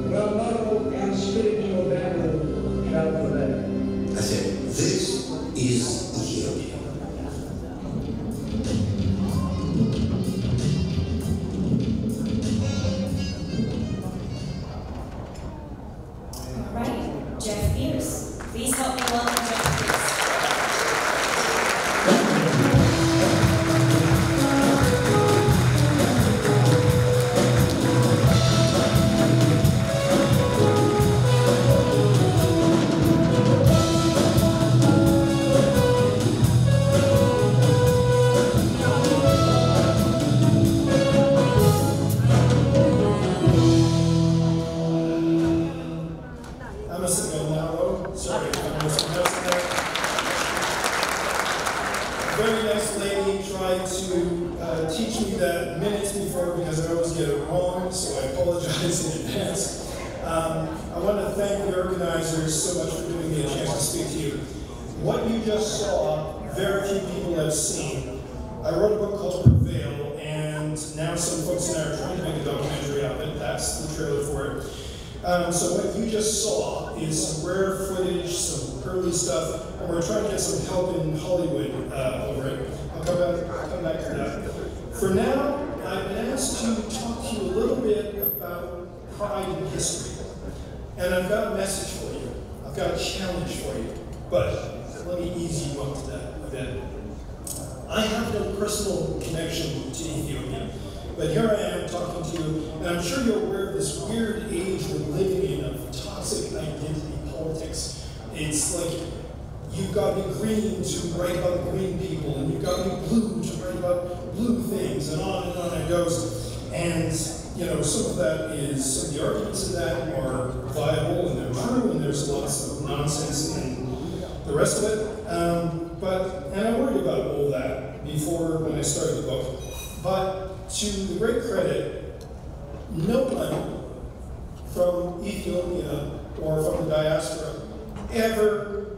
where moral and spiritual value shall prevail. I said, this is Ethiopia. All right, Jeff Pierce. Please help me welcome Jeff Pierce. I'm a singer now, sorry, I'm missing notes there. A very nice lady tried to teach me that minutes before because I always get it wrong, so I apologize in advance. I want to thank the organizers so much for giving me a chance to speak to you. What you just saw, very few people have seen. I wrote a book called Prevail, and now some folks and I are trying to make a documentary out of it. That's the trailer for it. So what you just saw is some rare footage, some early stuff, and we're trying to get some help in Hollywood over it. I'll come back to that. For now, I've been asked to talk to you a little bit about pride in history. And I've got a message for you. I've got a challenge for you. But let me ease you up to that a bit. I have no personal connection to Ethiopia. But here I am talking to you, and I'm sure you're aware of this weird age we're living in of toxic identity politics. It's like you've got to be green to write about green people, and you've got to be blue to write about blue things, and on it goes. And, you know, some of that is, some of the arguments in that are viable and they're true, and there's lots of nonsense in the rest of it. And I worried about all that before when I started the book. But to the great credit, no one from Ethiopia or from the diaspora ever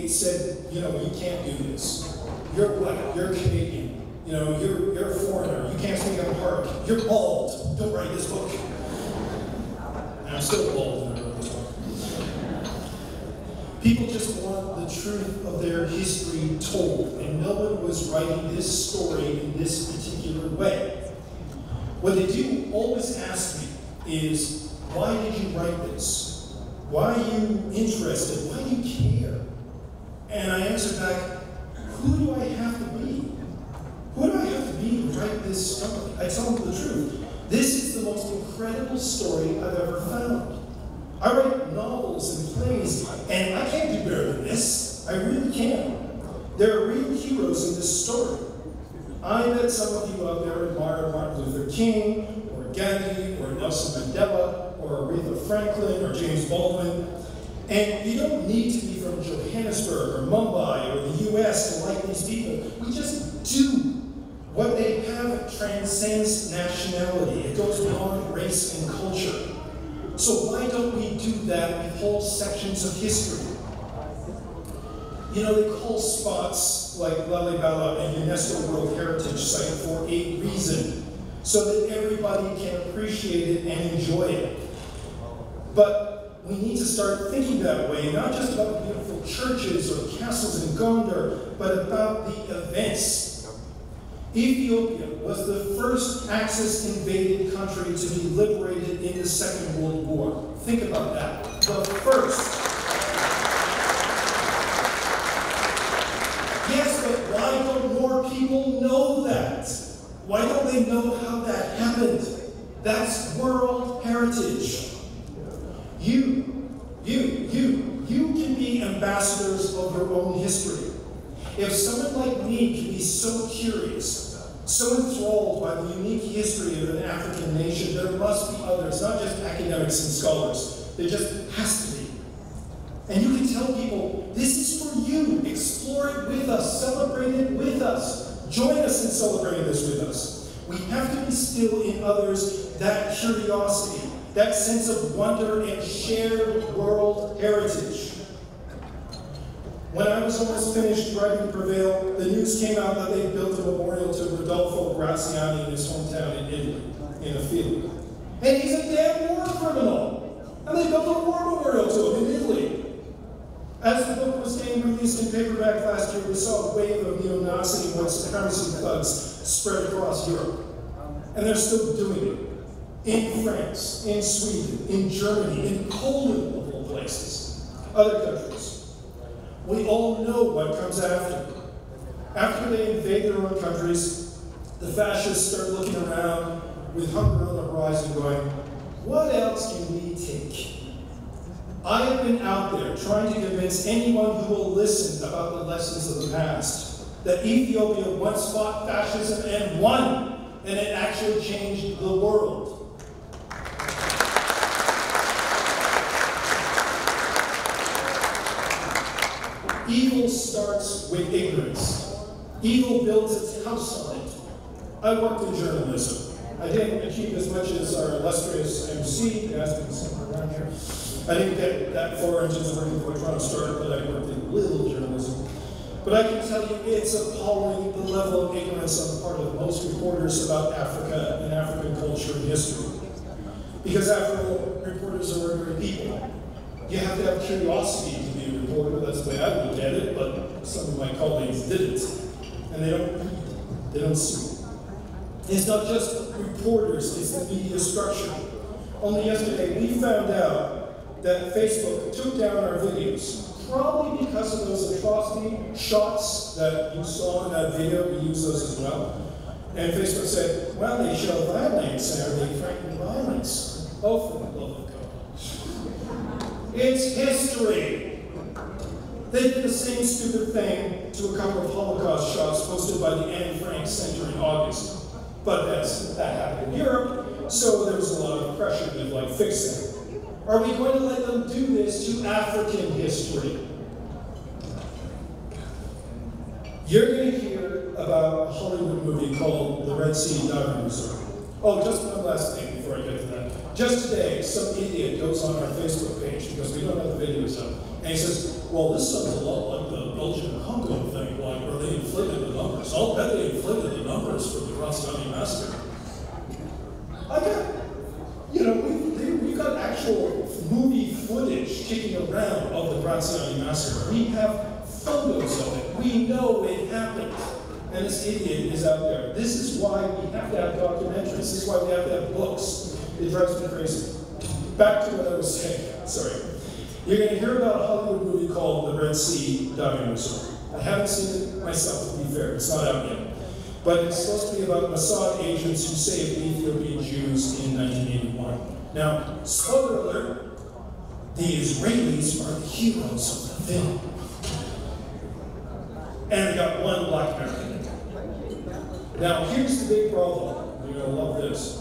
said, you know, you can't do this. You're black, you're Canadian, you know, you're a foreigner, you can't speak Amharic, you're bald, don't write this book. And I'm still bald when I wrote this book. People just want the truth of their history told, and no one was writing this story in this particular way. What they do always ask me is, why did you write this? Why are you interested? Why do you care? And I answer back, who do I have to be? Who do I have to be to write this story? I tell them the truth. This is the most incredible story I've ever found. I write novels and plays, and I can't do better than this. I really can't. There are real heroes in this story. I bet some of you out there admire Martin Luther King, or Gandhi, or Nelson Mandela, or Aretha Franklin, or James Baldwin. And you don't need to be from Johannesburg, or Mumbai, or the US to like these people. We just do. What they have transcends nationality. It goes beyond race and culture. So why don't we do that with whole sections of history? You know, they call spots like Lalibela a UNESCO World Heritage Site for a reason, so that everybody can appreciate it and enjoy it. But we need to start thinking that way, not just about the beautiful churches or castles in Gondar, but about the events. Ethiopia was the first Axis-invaded country to be liberated in the Second World War. Think about that. The first. Yes, but why don't more people know that? Why don't they know how that happened? That's world heritage. You can be ambassadors of your own history. If someone like me can be so curious, so enthralled by the unique history of an African nation, there must be others, not just academics and scholars. There just has to be. And you can tell people, this is for you. Explore it with us. Celebrate it with us. Join us in celebrating this with us. We have to instill in others that curiosity, that sense of wonder and shared world heritage. When I was almost finished writing Prevail, the news came out that they built a memorial to Rodolfo Graziani in his hometown in Italy, in a field. And he's a damn war criminal. And they built a war memorial to him in Italy. As the book was being released in paperback last year, we saw a wave of neo-Nazi and white supremacy thugs spread across Europe. And they're still doing it. In France, in Sweden, in Germany, in Poland, of all places. Other countries. We all know what comes after. After they invade their own countries, the fascists start looking around with hunger on the horizon going, what else can we take? I have been out there trying to convince anyone who will listen about the lessons of the past that Ethiopia once fought fascism and won, and it actually changed the world. Evil starts with ignorance. Evil builds its house on it. I worked in journalism. I didn't achieve as much as our illustrious MC, asking somewhere around here. I didn't get that far into the working for Toronto started, but I worked in little journalism. But I can tell you it's appalling the level of ignorance on the part of most reporters about Africa and African culture and history. Because after all, reporters are ordinary people. You have to have curiosity to be a reporter, that's the way I look at it, but some of my colleagues didn't. And they don't read, they don't see. It's not just reporters, it's the media structure. Only yesterday we found out that Facebook took down our videos, probably because of those atrocity shots that you saw in that video. We use those as well. And Facebook said, well, they show violence, or they frighten violence. Oh, for the love of God. It's history. They did the same stupid thing to a couple of Holocaust shots posted by the Anne Frank Center in August. But that happened in Europe, so there was a lot of pressure to fix it. Are we going to let them do this to African history? You're going to hear about a Hollywood movie called The Red Sea Diving Resort. Oh, just one last thing before I get to that. Just today, some idiot goes on our Facebook page, because we don't have the videos up, and he says, well, this sounds a lot like the Belgian Congo thing, where they inflated the numbers. I'll bet they inflated the numbers for the Graziani massacre. We've got actual movie footage kicking around of the Graziani massacre. We have photos of it. We know it happened. And this idiot is out there. This is why we have to have documentaries. This is why we have to have books. It drives me crazy. Back to what I was saying. Sorry. You're going to hear about a Hollywood movie called The Red Sea Diving Resort. I haven't seen it myself, to be fair. It's not out yet. But it's supposed to be about Mossad agents who saved Ethiopian Jews in 1981. Now, spoiler alert, the Israelis are the heroes of the film. And they got one black American. Now, here's the big problem. You're going to love this.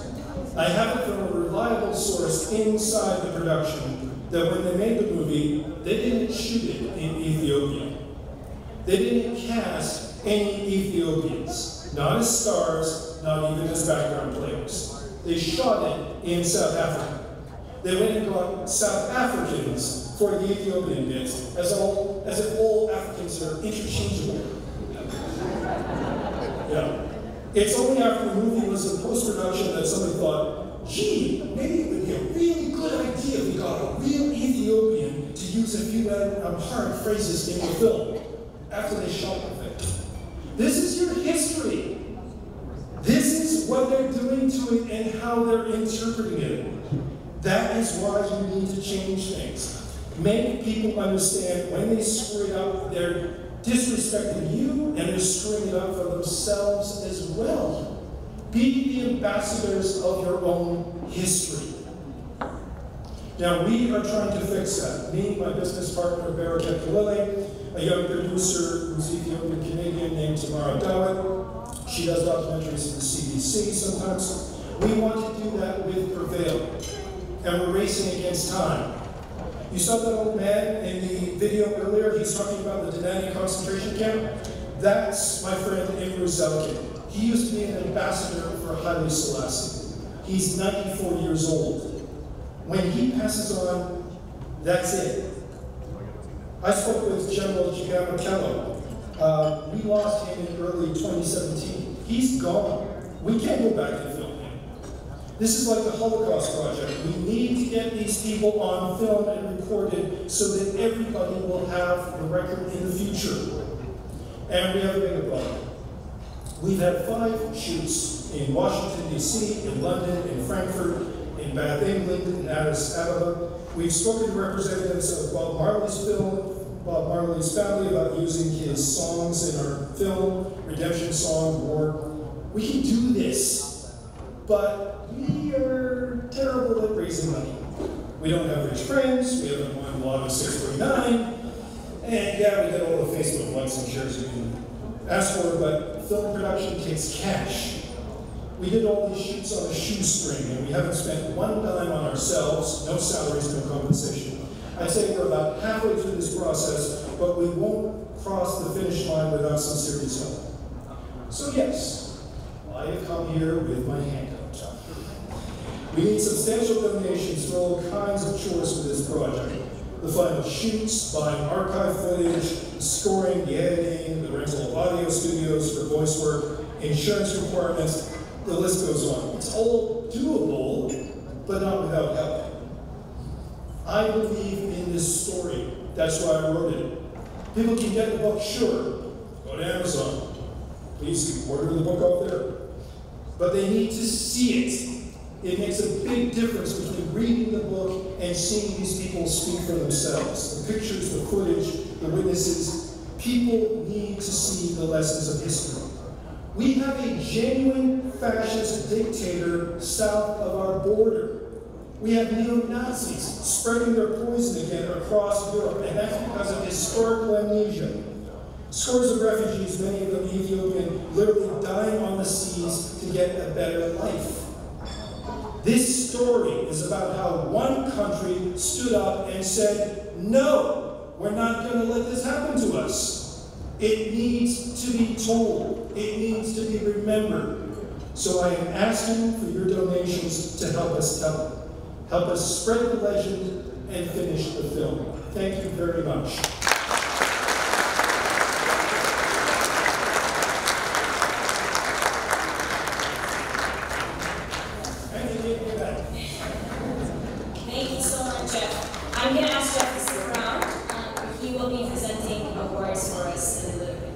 I have it from a reliable source inside the production that when they made the movie, they didn't shoot it in Ethiopia. They didn't cast any Ethiopians, not as stars, not even as background players. They shot it in South Africa. They went and got South Africans for the Ethiopian bits, as if all Africans are interchangeable. Yeah. It's only after the movie was in post-production that somebody thought, gee, maybe it would be a really good idea if we got a real Ethiopian to use a few hard phrases in the film after they shot the thing. This is your history. This is what they're doing to it and how they're interpreting it. That is why you need to change things. Make people understand when they screw it up, they're disrespecting you and they're screwing it up for themselves as well. Be the ambassadors of your own history. Now, we are trying to fix that. Me, my business partner, Berhan, a young producer who's Ethiopian Canadian named Tamara Dawit. She does documentaries for the CBC sometimes. We want to do that with Prevail, and we're racing against time. You saw that old man in the video earlier, he's talking about the Denani concentration camp. That's my friend Imru Zelkin. He used to be an ambassador for Haile Selassie. He's 94 years old. When he passes on, that's it. I spoke with General Jigama Kello. We lost him in early 2017. He's gone. We can't go back and film him. This is like the Holocaust Project. We need to get these people on film and recorded so that everybody will have the record in the future. And we have a bigger problem. We've had 5 shoots in Washington, D.C., in London, in Frankfurt, in Bath, England, in Addis Ababa. We've spoken to representatives of Bob Marley's film, Bob Marley's family, about using his songs in our film, Redemption Song, War. We can do this, but we are terrible at raising money. We don't have rich friends, we haven't won Law 649, and yeah, we get all the Facebook likes and shares we can ask for, but film production takes cash. We did all these shoots on a shoestring, and we haven't spent one dime on ourselves, no salaries, no compensation. I'd say we're about halfway through this process, but we won't cross the finish line without some serious help. So yes, I have come here with my hand out. We need substantial donations for all kinds of chores for this project. The final shoots, buying archive footage, the scoring, the editing, the rental of audio studios for voice work, insurance requirements, the list goes on. It's all doable, but not without help. I believe in this story. That's why I wrote it. People can get the book, sure. Go to Amazon. Please order the book out there. But they need to see it. It makes a big difference between reading the book and seeing these people speak for themselves. The pictures, the footage, the witnesses. People need to see the lessons of history. We have a genuine fascist dictator south of our border. We have neo-Nazis spreading their poison again across Europe, and that's because of historical amnesia. Scores of refugees, many of them Ethiopian, literally dying on the seas to get a better life. This story is about how one country stood up and said, no, we're not going to let this happen to us. It needs to be told. It needs to be remembered. So I am asking for your donations to help us tell it. Help us spread the legend and finish the film. Thank you very much. Thank you so much, Jeff. I'm going to ask Jeff to stick around. He will be presenting awards for us in a little bit.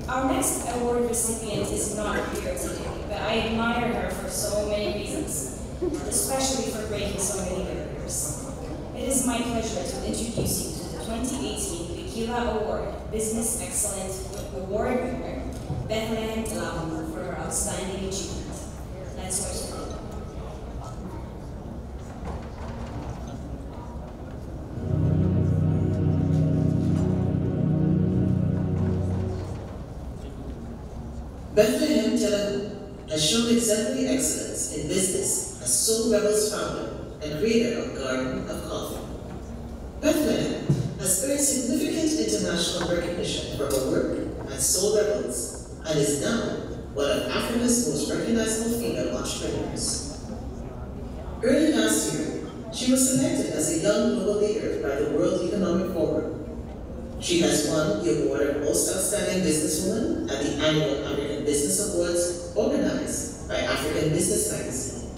Our next award recipient is not here today, but I admire her for so many reasons, especially for breaking so many barriers. It is my pleasure to introduce you to the 2018 Bikila Award Business Excellence Award winner, Berhan, for her outstanding achievement. Let's watch it. Bethlehem Telugu has shown exemplary excellence in business as Soul Rebels founder and creator of Garden of Coffee. Bethlehem has earned significant international recognition for her work at Soul Rebels and is now one of Africa's most recognizable female entrepreneurs. Early last year, she was selected as a young global leader by the World Economic Forum. She has won the award of Most Outstanding Businesswoman at the annual African Business Awards organized by African Business Magazine.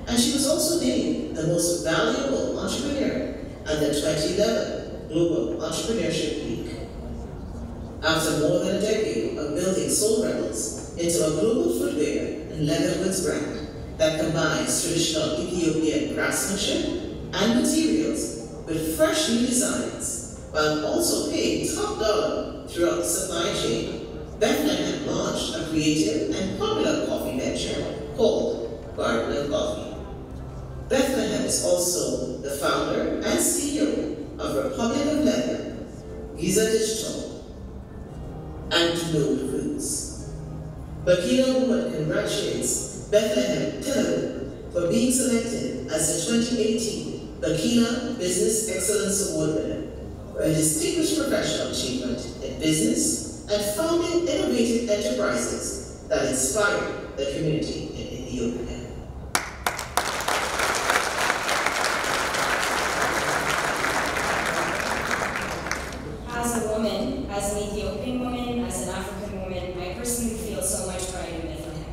And she was also named the Most Valuable Entrepreneur at the 2011 Global Entrepreneurship Week. After more than a decade of building Soul Rebels into a global footwear and leather goods brand that combines traditional Ethiopian craftsmanship and materials with fresh new designs, while also paying top dollar throughout the supply chain, Bethlehem launched a creative and popular coffee venture called Garden of Coffee. Bethlehem is also the founder and CEO of Republic of Leather, Visa Digital, and Node Foods. Bikila Woman congratulates Bethlehem Television for being selected as the 2018 Bikila Business Excellence Award winner for a distinguished professional achievement in business and founding innovative enterprises that inspire the community in Ethiopia. As a woman, as an Ethiopian woman, as an African woman, I personally feel so much pride in Bethlehem.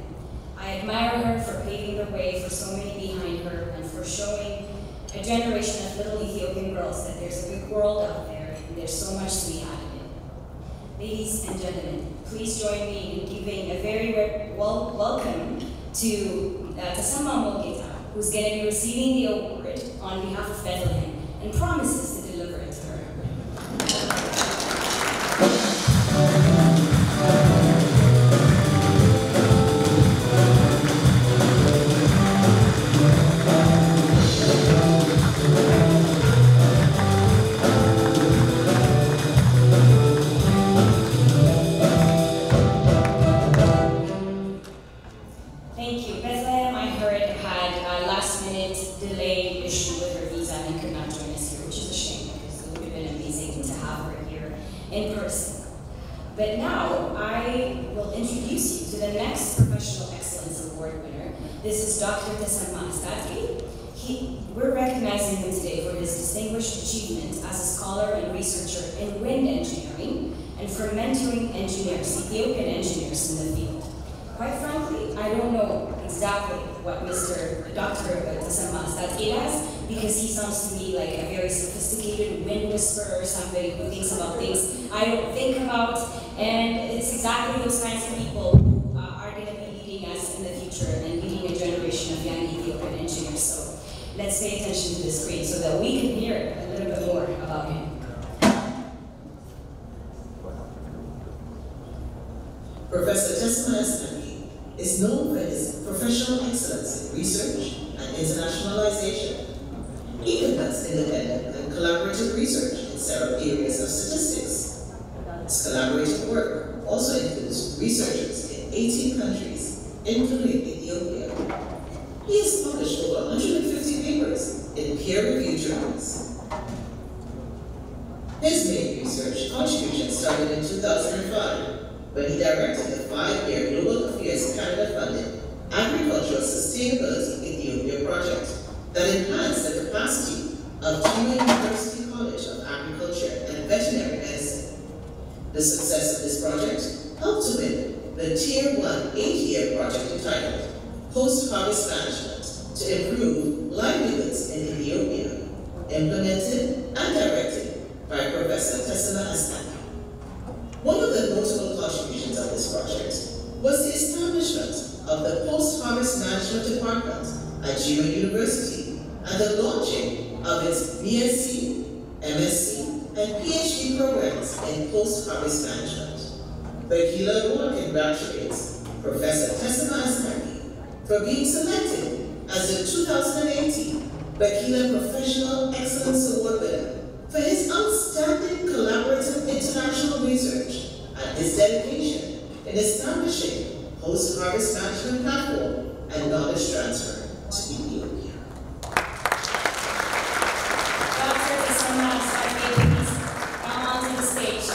I admire her for paving the way for so many behind her and for showing a generation of little Ethiopian girls that there's a big world out there and there's so much to be had in it. Ladies and gentlemen, please join me in giving a very welcome to Tesema, who's going to be receiving the award on behalf of Bethlehem and promises to deliver it to her. Thank you. Bethlehem, I heard, had a last-minute delay issue with her visa and could not join us here, which is a shame because it would have been amazing to have her here in person. But now I will introduce you to the next Professional Excellence Award winner. This is Dr. Tesema. We're recognizing him today for his distinguished achievement as a scholar and researcher in wind engineering and for mentoring engineers, Ethiopian engineers in the field. Quite frankly, I don't know exactly what Dr. Tesema has, because he sounds to me like a very sophisticated wind whisperer, somebody who thinks about things I don't think about, and it's exactly those kinds of people who are going to be leading us in the future and leading a generation of young Ethiopian engineers. So let's pay attention to the screen so that we can hear a little bit more about him. Professor Tesema is known for his professional excellence in research and internationalization. He conducts independent and collaborative research in several areas of statistics. His collaborative work also includes researchers in 18 countries, including Ethiopia. He has published over 150 papers in peer-reviewed journals. His main research contribution started in 2005 when he directed the 5-year Global Affairs Canada-funded Agricultural Sustainability Ethiopia project that enhanced the capacity of Twibber University College of Agriculture and Veterinary Medicine. The success of this project helped to win the Tier 1 8-year project entitled Post-Harvest Management to Improve Livelihoods in Ethiopia, implemented and directed by Professor Tesema. One of the notable contributions of this project was the establishment of the Post-Harvest Management Department at Twibber University and the launching of its BSc, MSc, and PhD programs in post-harvest management. Bikila Woman congratulates Professor Tesema for being selected as the 2018 Bikila Professional Excellence Award winner for his outstanding collaborative international research and his dedication in establishing post-harvest management platform and knowledge transfer to Ethiopia. Dr. Tesema, please come onto the stage.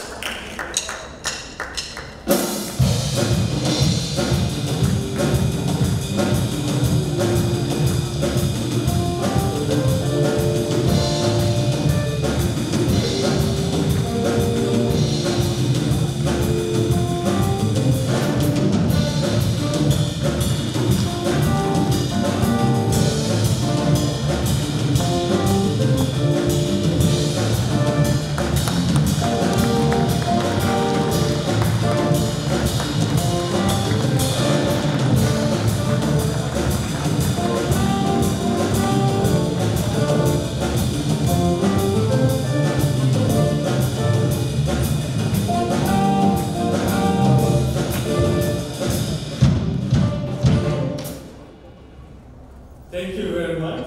Thank you very much.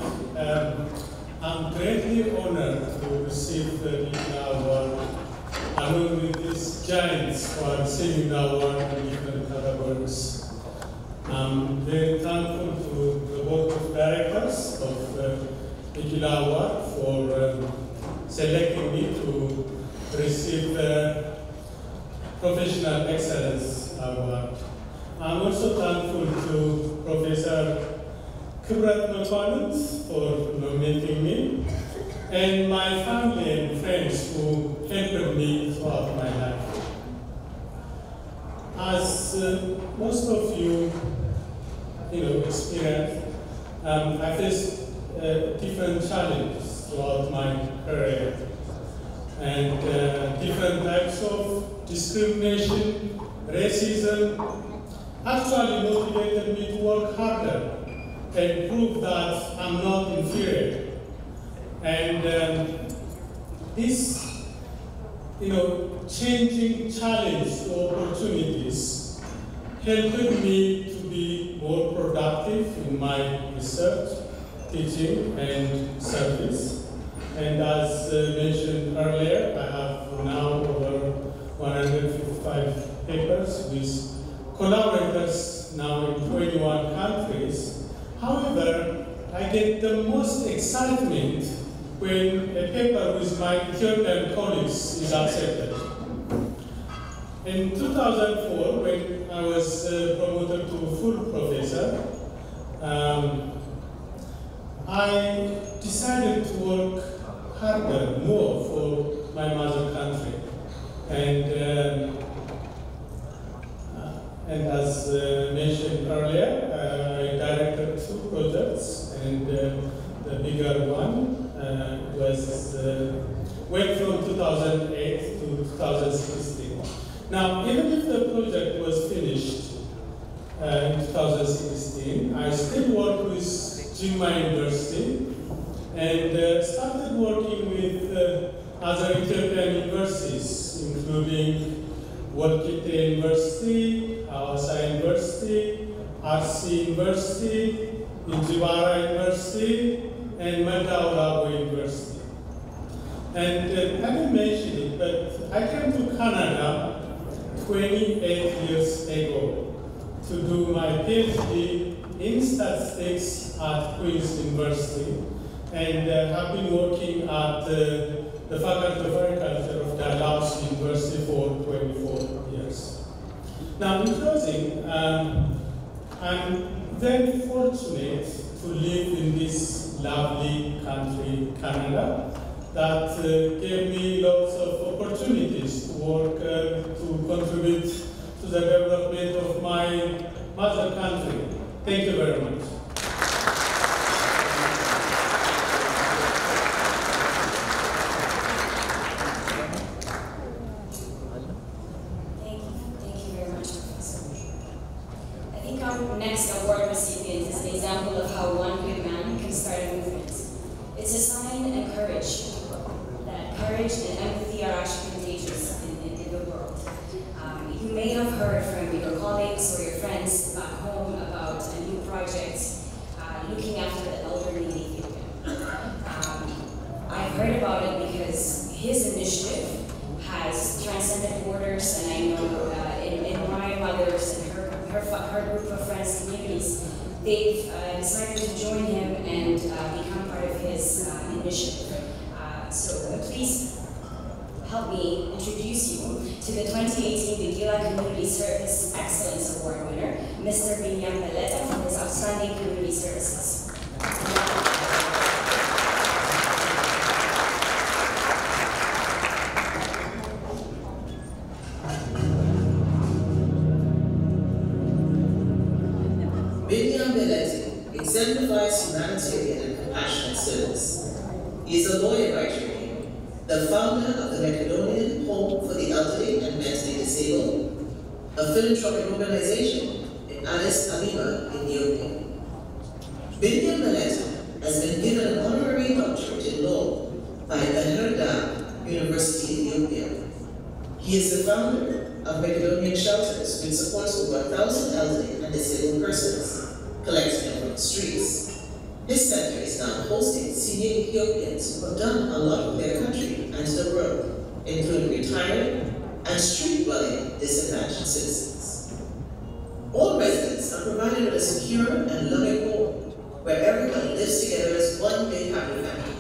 I'm greatly honored to receive the Bikila Award finalists for receiving the award in different categories. I'm very thankful to the board of directors of the Bikila Award for selecting me to receive the Professional Excellence Award. I'm also thankful to Professor Kubrat Motwanut for nominating me, and my family and friends who helped me throughout my life. As most of you experience, I faced different challenges throughout my career, and different types of discrimination, racism, actually motivated me to work harder and prove that I'm not inferior. And this, changing challenge to opportunities helped me to be more productive in my research, teaching, and service. And as mentioned earlier, I have now over 155 papers with collaborators now in 21 countries. However, I get the most excitement when a paper with my Ethiopian colleagues is accepted. In 2004, when I was promoted to full professor, I decided to work harder, more for my mother country. And as mentioned earlier, I directed 2 projects, and the bigger one went from 2008 to 2016. Now, even if the project was finished in 2016, I still worked with Jimma University and started working with other Ethiopian universities, including Walkite University, Hawassa University, RC University, Injibara University, and Madaura University. And I didn't mention it, but I came to Canada 28 years ago to do my PhD in statistics at Queen's University, and have been working at the Faculty of Agriculture of Dalhousie University for 24 years. Now, in closing, I'm very fortunate to live in this lovely country, Canada, that gave me lots of opportunities to work, to contribute to the development of my mother country. Thank you very much. Next award recipient is an example of how one good man can start a movement. It's a sign and courage, that courage and empathy are actually contagious in the world. You may have heard from your colleagues or your friends back home about a new project looking after the elderly in Ethiopia. I've heard about it because his initiative has transcended borders, and I know in my mother's and her group of friends, communities, they've decided to join him and become part of his initiative. So please help me introduce you to the 2018 Bikila Community Service Excellence Award winner, Mr. Berhan for his outstanding community services. Exemplifies humanitarian and compassionate service. He is a lawyer by training, the founder of the Macedonian Home for the Elderly and Mentally Disabled, a philanthropic organization in Addis Ababa, Ethiopia. Berhan has been given an honorary doctorate in law by Merdad University, Ethiopia. He is the founder of Macedonian shelters, which supports over 1,000 elderly and disabled persons, collecting them from the streets. His center is now hosting senior Ethiopians who have done a lot for their country and the world, including retired and street-dwelling disadvantaged citizens. All residents are provided with a secure and loving home where everyone lives together as one big happy family.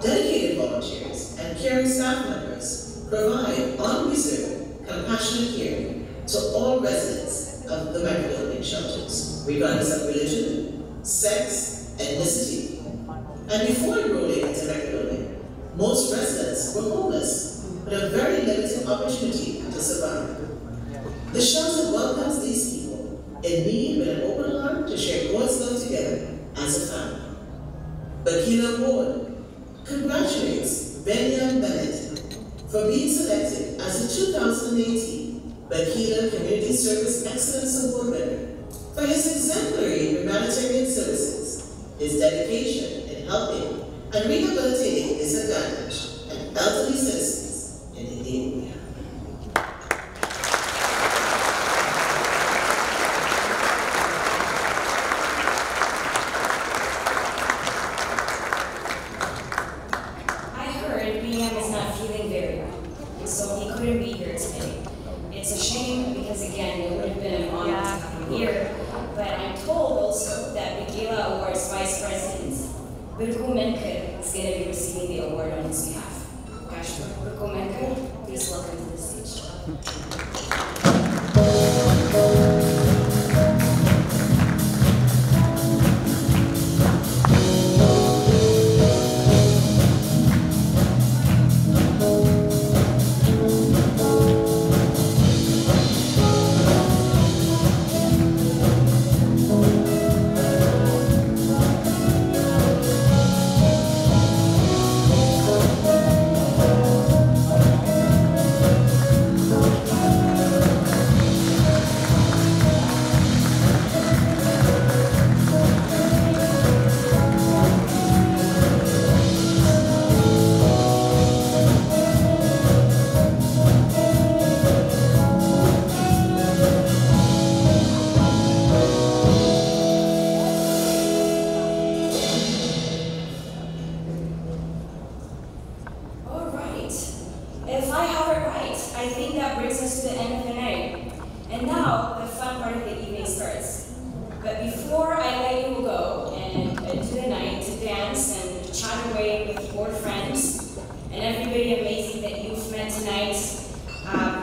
Dedicated volunteers and caring staff members provide unreserved, compassionate care to all residents of the Mackay building shelters, regardless of religion, sex, ethnicity. And before enrolling into Mackay building, most residents were homeless with a very limited opportunity to survive. The shelter welcomes these people in need with an open heart to share God's love together as a family. Bikila Award congratulates Berhan Bennett for being selected as the 2018 Bikila Community Service Excellence Award winner for his exemplary humanitarian services, his dedication in helping and rehabilitating disadvantaged and elderly citizens in India. Berhan is going to be receiving the award on his behalf. Berhan, please welcome to the stage.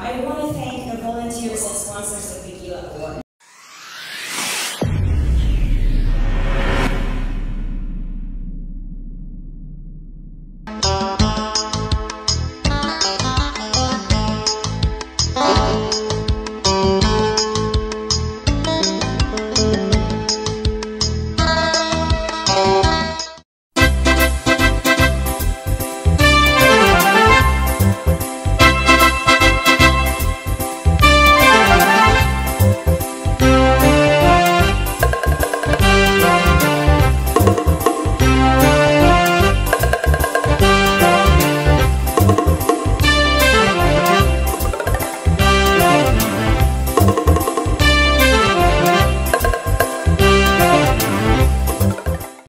I want to thank the volunteers and sponsors of the Bikila Award.